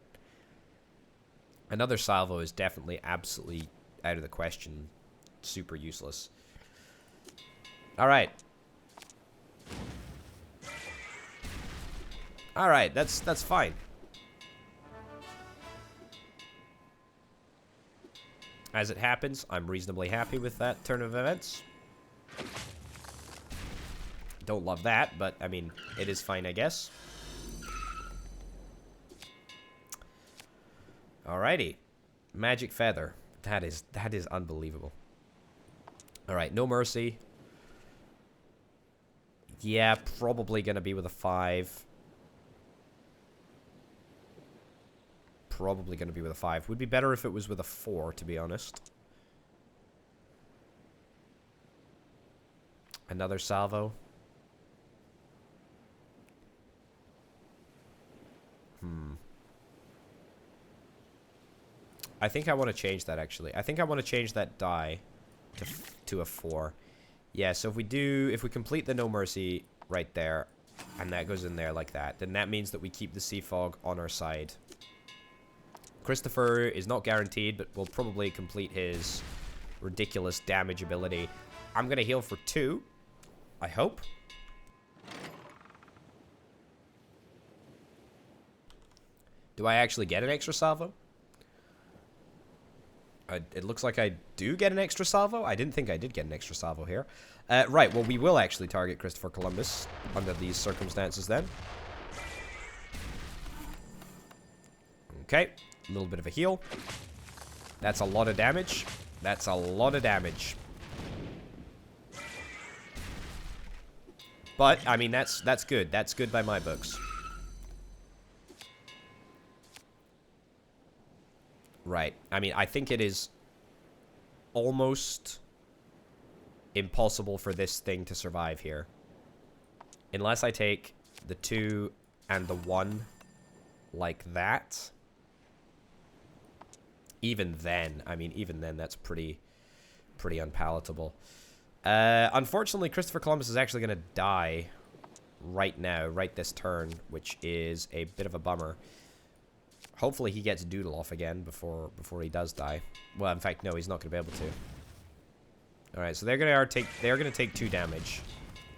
Another salvo is definitely absolutely out of the question. Super useless. Alright. Alright, that's fine. As it happens, I'm reasonably happy with that turn of events. Don't love that, but, I mean, it is fine, I guess. Alrighty. Magic feather. That is unbelievable. Alright, no mercy. Yeah, probably gonna be with a 5. Probably gonna be with a 5. Would be better if it was with a 4, to be honest. Another salvo. I think I want to change that, actually. I think I want to change that die to a 4. Yeah, so if we complete the no mercy right there, and that goes in there like that, then that means that we keep the sea fog on our side. Christopher is not guaranteed, but will probably complete his ridiculous damage ability. I'm going to heal for 2. I hope. Do I actually get an extra salvo? It looks like I do get an extra salvo. I didn't think I did get an extra salvo here. Right, well, we will actually target Christopher Columbus under these circumstances then. Okay, a little bit of a heal. That's a lot of damage. That's a lot of damage. But, I mean, that's good. That's good by my books. Right. I mean, I think it is almost impossible for this thing to survive here. Unless I take the 2 and the 1 like that. Even then, I mean, even then, that's pretty unpalatable. Unfortunately, Christopher Columbus is actually going to die right now, right this turn, which is a bit of a bummer. Hopefully he gets Doodle off again before he does die. Well, in fact, no, he's not going to be able to. All right, so they're going to take 2 damage.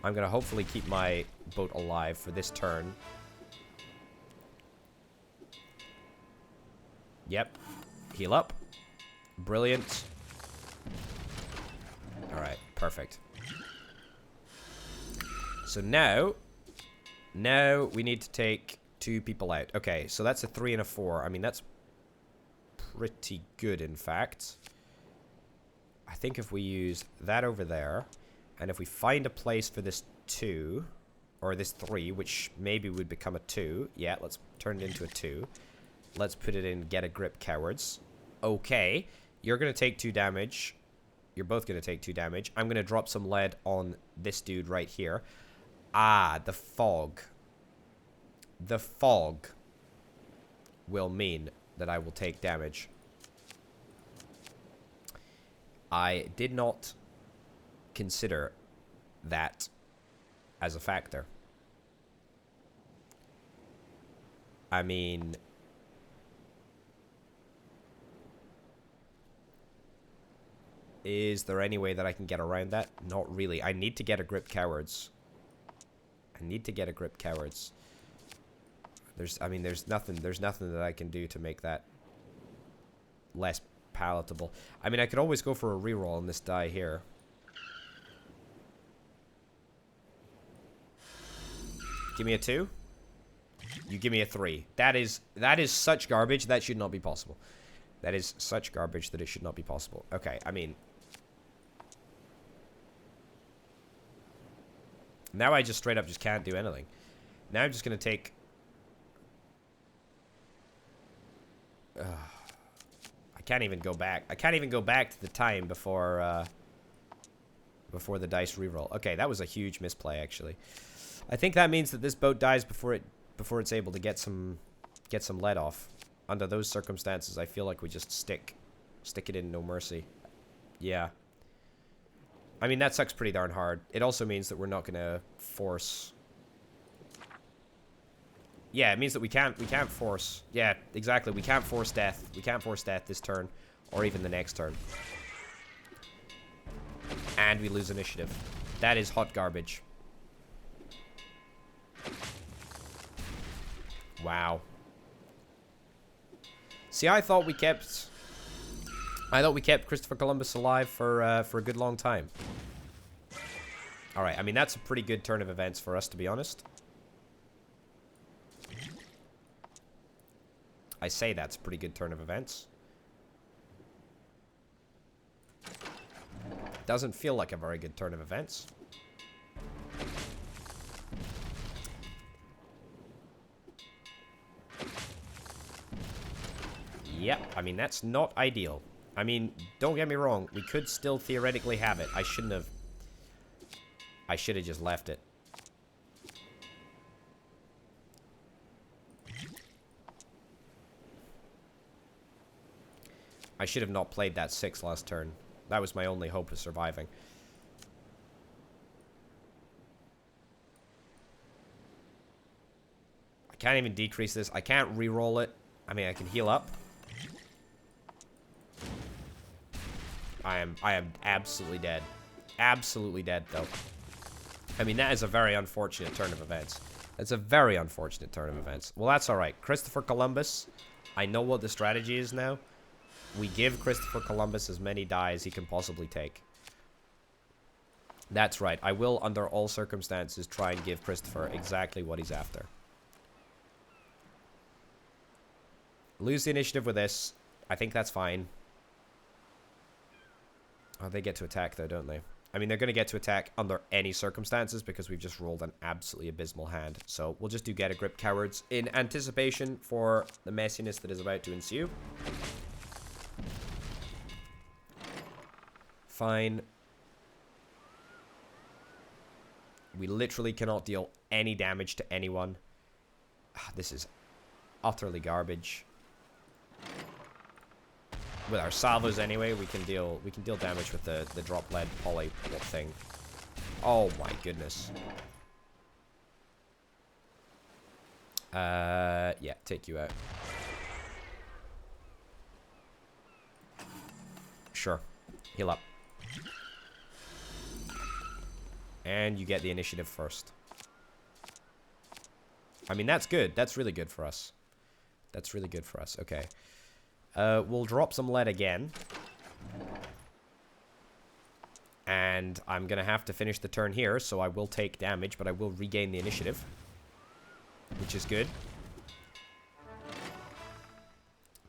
I'm going to hopefully keep my boat alive for this turn. Yep. Heal up. Brilliant. All right, perfect. So now we need to take 2 people out. Okay, so that's a 3 and a 4. I mean, that's pretty good, in fact. I think if we use that over there, and if we find a place for this 2, or this 3, which maybe would become a 2. Yeah, let's turn it into a 2. Let's put it in Get a Grip, cowards. Okay, you're going to take 2 damage. You're both going to take 2 damage. I'm going to drop some lead on this dude right here. Ah, the fog. The fog will mean that I will take damage. I did not consider that as a factor. I mean, is there any way that I can get around that? Not really. I need to get a grip, cowards. I need to get a grip, cowards. There's nothing that I can do to make that less palatable. I mean, I could always go for a reroll on this die here. Give me a 2. You give me a 3. That is such garbage. That should not be possible. That is such garbage that it should not be possible. Okay, I mean, now I just straight up just can't do anything. Now I'm just gonna take. I can't even go back. I can't even go back to the time before the dice reroll. Okay, that was a huge misplay, actually. I think that means that this boat dies before it's able to get some lead off. Under those circumstances, I feel like we just stick it in no mercy. Yeah. I mean, that sucks pretty darn hard. It also means that we're not gonna force. Yeah, it means that we can't force. Yeah, exactly. We can't force death. We can't force death this turn, or even the next turn. And we lose initiative. That is hot garbage. Wow. See, I thought we kept Christopher Columbus alive for a good long time. All right. I mean, that's a pretty good turn of events for us, to be honest. I say that's a pretty good turn of events. Doesn't feel like a very good turn of events. Yep, I mean, that's not ideal. I mean, don't get me wrong, we could still theoretically have it. I shouldn't have... I should have just left it. I should have not played that 6 last turn. That was my only hope of surviving. I can't even decrease this. I can't re-roll it. I mean, I can heal up. I am absolutely dead. Absolutely dead, though. I mean, that is a very unfortunate turn of events. That's a very unfortunate turn of events. Well, that's alright. Christopher Columbus. I know what the strategy is now. We give Christopher Columbus as many die as he can possibly take. That's right. I will, under all circumstances, try and give Christopher exactly what he's after. Lose the initiative with this. I think that's fine. Oh, they get to attack, though, don't they? I mean, they're going to get to attack under any circumstances because we've just rolled an absolutely abysmal hand. So we'll just do Get a Grip, Cowards, in anticipation for the messiness that is about to ensue. Fine. We literally cannot deal any damage to anyone. This is utterly garbage. With our salvos anyway, we can deal damage with the drop lead poly thing. Oh my goodness. Yeah, take you out. Sure. Heal up. And you get the initiative first. I mean, that's good. That's really good for us. That's really good for us. Okay. We'll drop some lead again. And I'm going to have to finish the turn here, so I will take damage, but I will regain the initiative. Which is good.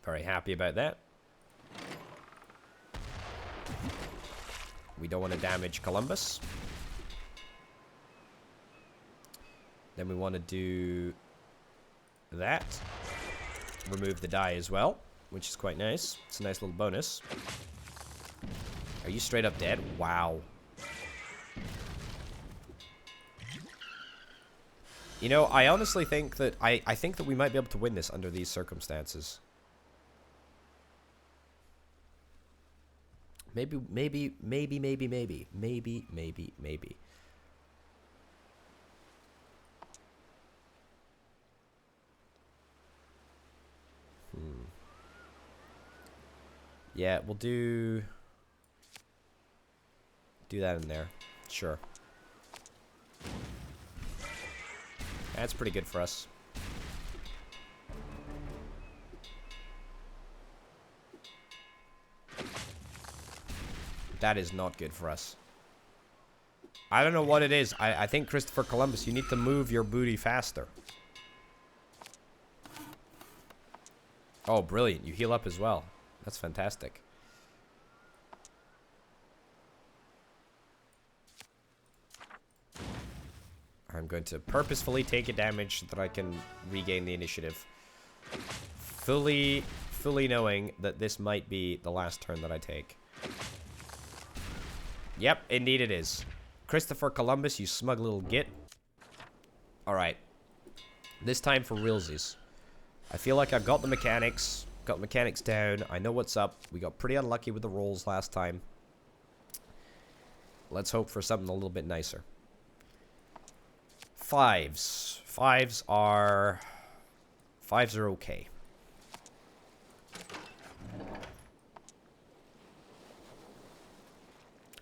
Very happy about that. We don't want to damage Columbus. Then we want to do that. Remove the die as well, which is quite nice. It's a nice little bonus. Are you straight up dead? Wow. You know, I honestly think that I think that we might be able to win this under these circumstances. Maybe. Yeah, we'll do that in there. Sure. That's pretty good for us. That is not good for us. I don't know what it is. I think, Christopher Columbus, you need to move your booty faster. Oh, brilliant. You heal up as well. That's fantastic. I'm going to purposefully take a damage so that I can regain the initiative. Fully knowing that this might be the last turn that I take. Yep, indeed it is. Christopher Columbus, you smug little git. Alright. This time for realsies. I feel like I've got the mechanics. Got the mechanics down. I know what's up. We got pretty unlucky with the rolls last time. Let's hope for something a little bit nicer. Fives. Fives are okay.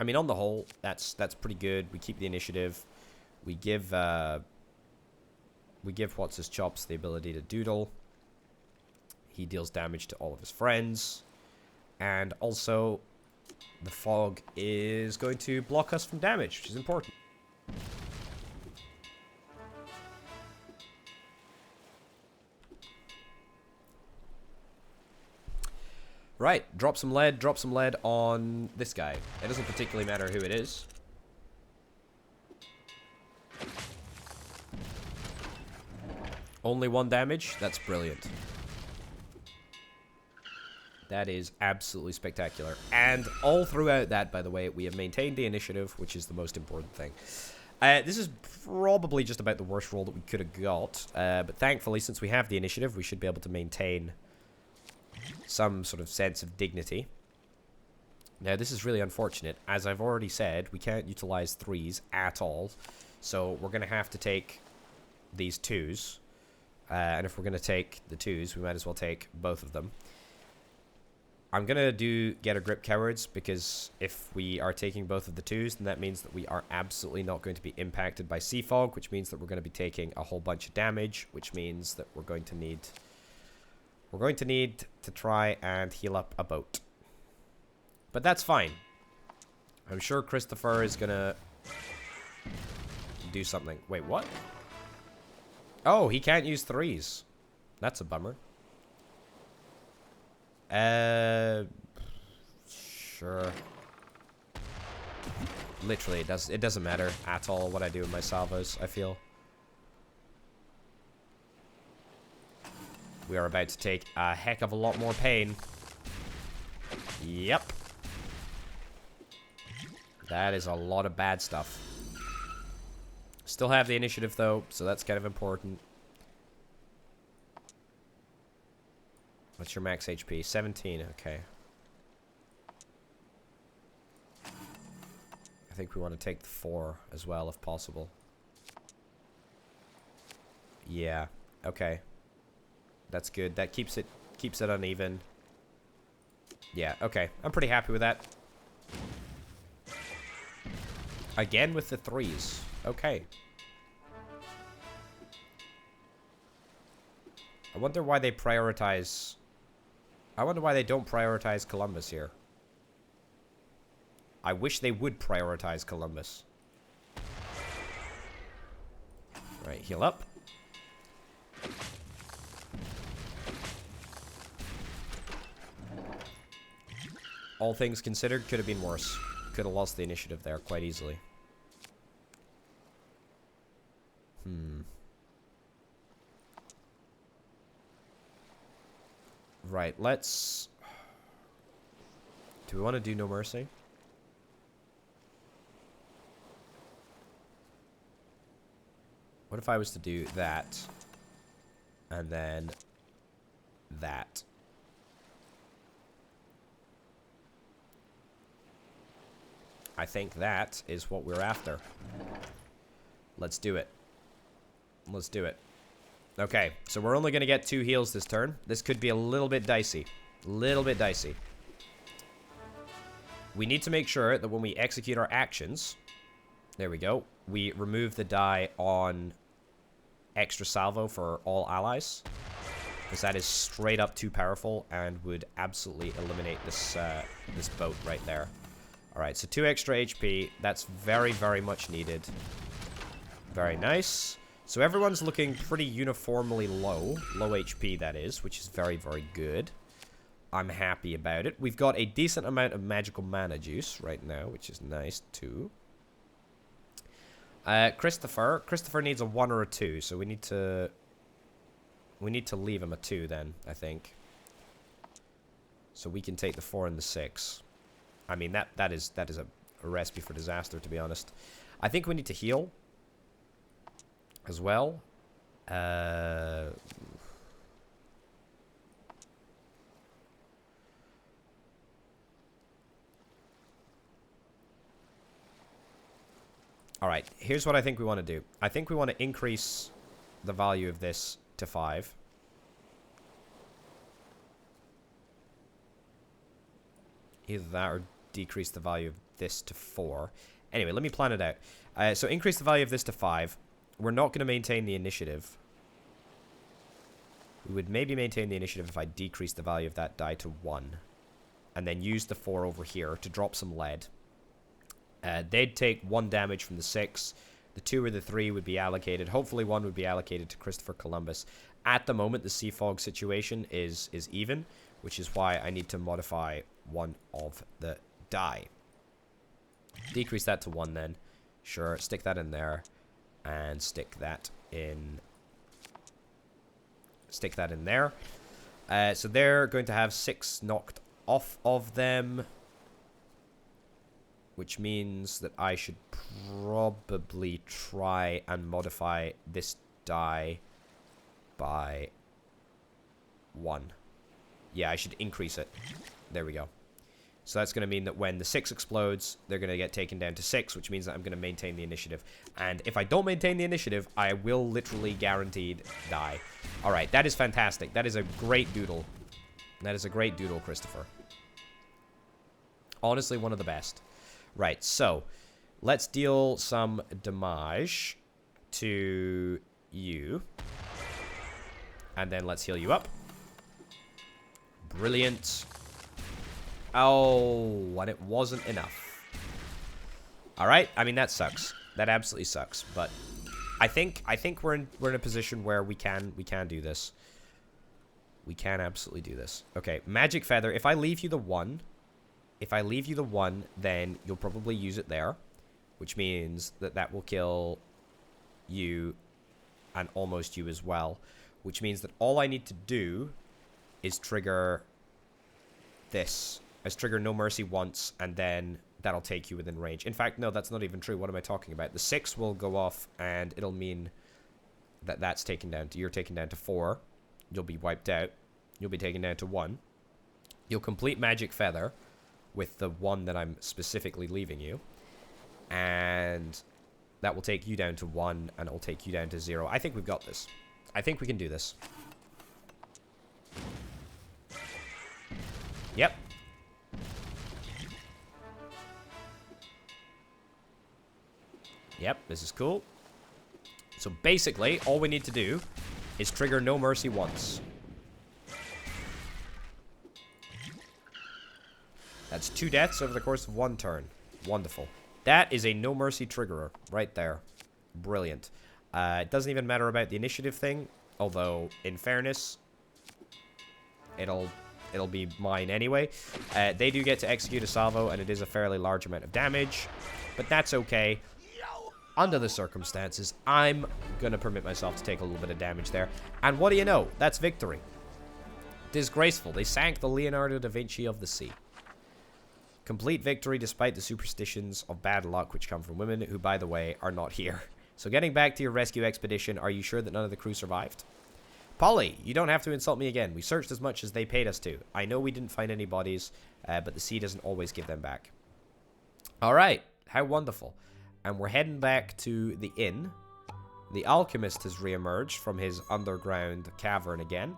I mean, on the whole, that's pretty good. We keep the initiative. We give what's his chops the ability to doodle. He deals damage to all of his friends. And also, the fog is going to block us from damage, which is important. Right, drop some lead on this guy. It doesn't particularly matter who it is. Only 1 damage? That's brilliant. That is absolutely spectacular. And all throughout that, by the way, we have maintained the initiative, which is the most important thing. This is probably just about the worst roll that we could have got. But thankfully, since we have the initiative, we should be able to maintain some sort of sense of dignity. Now, this is really unfortunate. As I've already said, we can't utilize 3s at all. So we're going to have to take these 2s. And if we're going to take the 2s, we might as well take both of them. I'm going to do Get a Grip Cowards, because if we are taking both of the 2s, then that means that we are absolutely not going to be impacted by Sea Fog, which means that we're going to be taking a whole bunch of damage, which means that we're going to need to try and heal up a boat. But that's fine. I'm sure Christopher is going to do something. Wait, what? Oh, he can't use 3s. That's a bummer. Sure. Literally, it doesn't matter at all what I do with my salvos, I feel. We are about to take a heck of a lot more pain. Yep. That is a lot of bad stuff. Still have the initiative, though, so that's kind of important. What's your max HP? 17, okay. I think we want to take the 4 as well, if possible. Yeah, okay. That's good. That keeps it uneven. Yeah, okay. I'm pretty happy with that. Again with the 3s. Okay. I wonder why they prioritize... I wonder why they don't prioritize Columbus here. I wish they would prioritize Columbus. Right, heal up. All things considered, could have been worse. Could have lost the initiative there quite easily. Right, let's... Do we want to do No Mercy? What if I was to do that? And then... that. I think that is what we're after. Let's do it. Let's do it. Okay, so we're only going to get 2 heals this turn. This could be a little bit dicey. Little bit dicey. We need to make sure that when we execute our actions... There we go. We remove the die on extra salvo for all allies. Because that is straight up too powerful and would absolutely eliminate this, this boat right there. Alright, so 2 extra HP. That's very, very much needed. Very nice. So everyone's looking pretty uniformly low. Low HP, that is, which is very, very good. I'm happy about it. We've got a decent amount of magical mana juice right now, which is nice, too. Christopher. Christopher needs a 1 or a 2, so we need to leave him a 2 then, I think. So we can take the 4 and the 6. I mean, that is a recipe for disaster, to be honest. I think we need to heal as well. Alright, here's what I think we want to do. I think we want to increase the value of this to 5. Either that or decrease the value of this to 4. Anyway, let me plan it out. So increase the value of this to 5. We're not going to maintain the initiative. We would maybe maintain the initiative if I decrease the value of that die to 1. And then use the 4 over here to drop some lead. They'd take 1 damage from the 6. The 2 or the 3 would be allocated. Hopefully 1 would be allocated to Christopher Columbus. At the moment, the sea fog situation is even, which is why I need to modify one of the die. Decrease that to 1 then. Sure, stick that in there. And stick that in there. So they're going to have 6 knocked off of them, which means that I should probably try and modify this die by 1. Yeah, I should increase it. There we go. So that's going to mean that when the 6 explodes, they're going to get taken down to 6, which means that I'm going to maintain the initiative. And if I don't maintain the initiative, I will literally guaranteed die. Alright, that is fantastic. That is a great doodle. That is a great doodle, Christopher. Honestly, one of the best. Right, so let's deal some damage to you. And then let's heal you up. Brilliant. Oh, and it wasn't enough. Alright, I mean, that sucks. That absolutely sucks. But I think we're in a position where we can do this. We can absolutely do this. Okay, magic feather. If I leave you the 1, then you'll probably use it there, which means that will kill you and almost you as well, which means that all I need to do is trigger this. As trigger No Mercy once, and then that'll take you within range. In fact, no, that's not even true. What am I talking about? The 6 will go off, and it'll mean that that's taken down to... You're taken down to 4. You'll be wiped out. You'll be taken down to 1. You'll complete Magic Feather with the 1 that I'm specifically leaving you. And that will take you down to 1, and it'll take you down to 0. I think we've got this. I think we can do this. Yep. Yep, this is cool. So basically, all we need to do is trigger No Mercy once. That's 2 deaths over the course of 1 turn. Wonderful. That is a No Mercy triggerer right there. Brilliant. It doesn't even matter about the initiative thing, although, in fairness, it'll be mine anyway. They do get to execute a salvo, and it is a fairly large amount of damage, but that's okay. Under the circumstances, I'm going to permit myself to take a little bit of damage there. And what do you know? That's victory. Disgraceful. They sank the Leonardo da Vinci of the sea. Complete victory despite the superstitions of bad luck which come from women who, by the way, are not here. So getting back to your rescue expedition, are you sure that none of the crew survived? Polly, you don't have to insult me again. We searched as much as they paid us to. I know we didn't find any bodies, but the sea doesn't always give them back. Alright, how wonderful. And we're heading back to the inn. The alchemist has re-emerged from his underground cavern again.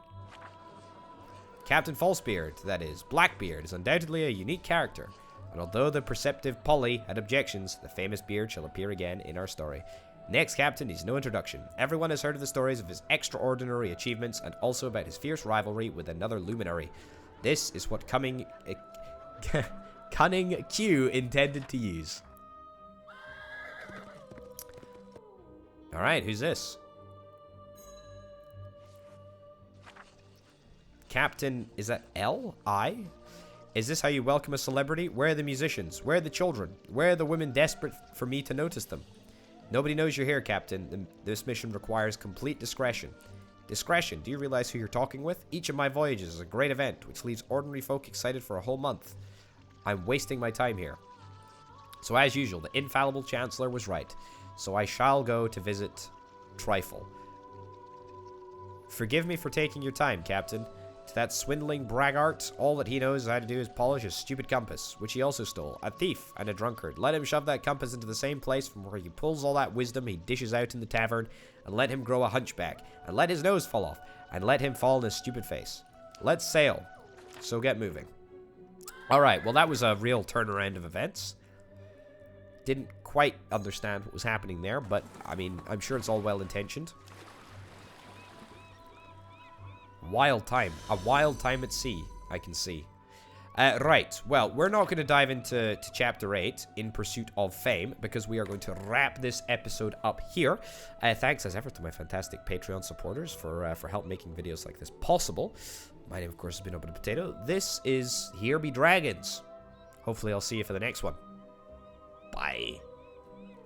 Captain Falsebeard, that is, Blackbeard, is undoubtedly a unique character. And although the perceptive Polly had objections, the famous beard shall appear again in our story. Next captain needs no introduction. Everyone has heard of the stories of his extraordinary achievements and also about his fierce rivalry with another luminary. This is what cunning Q intended to use. Alright, who's this? Captain, is that L.I.? Is this how you welcome a celebrity? Where are the musicians? Where are the children? Where are the women desperate for me to notice them? Nobody knows you're here, Captain. This mission requires complete discretion. Discretion? Do you realize who you're talking with? Each of my voyages is a great event, which leaves ordinary folk excited for a whole month. I'm wasting my time here. So as usual, the infallible Chancellor was right. So I shall go to visit Trifle. Forgive me for taking your time, Captain. To that swindling braggart, all that he knows how to do is polish his stupid compass, which he also stole. A thief and a drunkard. Let him shove that compass into the same place from where he pulls all that wisdom he dishes out in the tavern, and let him grow a hunchback, and let his nose fall off, and let him fall in his stupid face. Let's sail. So get moving. Alright, well that was a real turnaround of events. Didn't quite understand what was happening there, but, I mean, I'm sure it's all well-intentioned. Wild time. A wild time at sea, I can see. Right, well, we're not going to dive into Chapter 8, In Pursuit of Fame, because we are going to wrap this episode up here. Thanks, as ever, to my fantastic Patreon supporters for help making videos like this possible. My name, of course, has been Open Potato. This is Here Be Dragons. Hopefully I'll see you for the next one. Bye.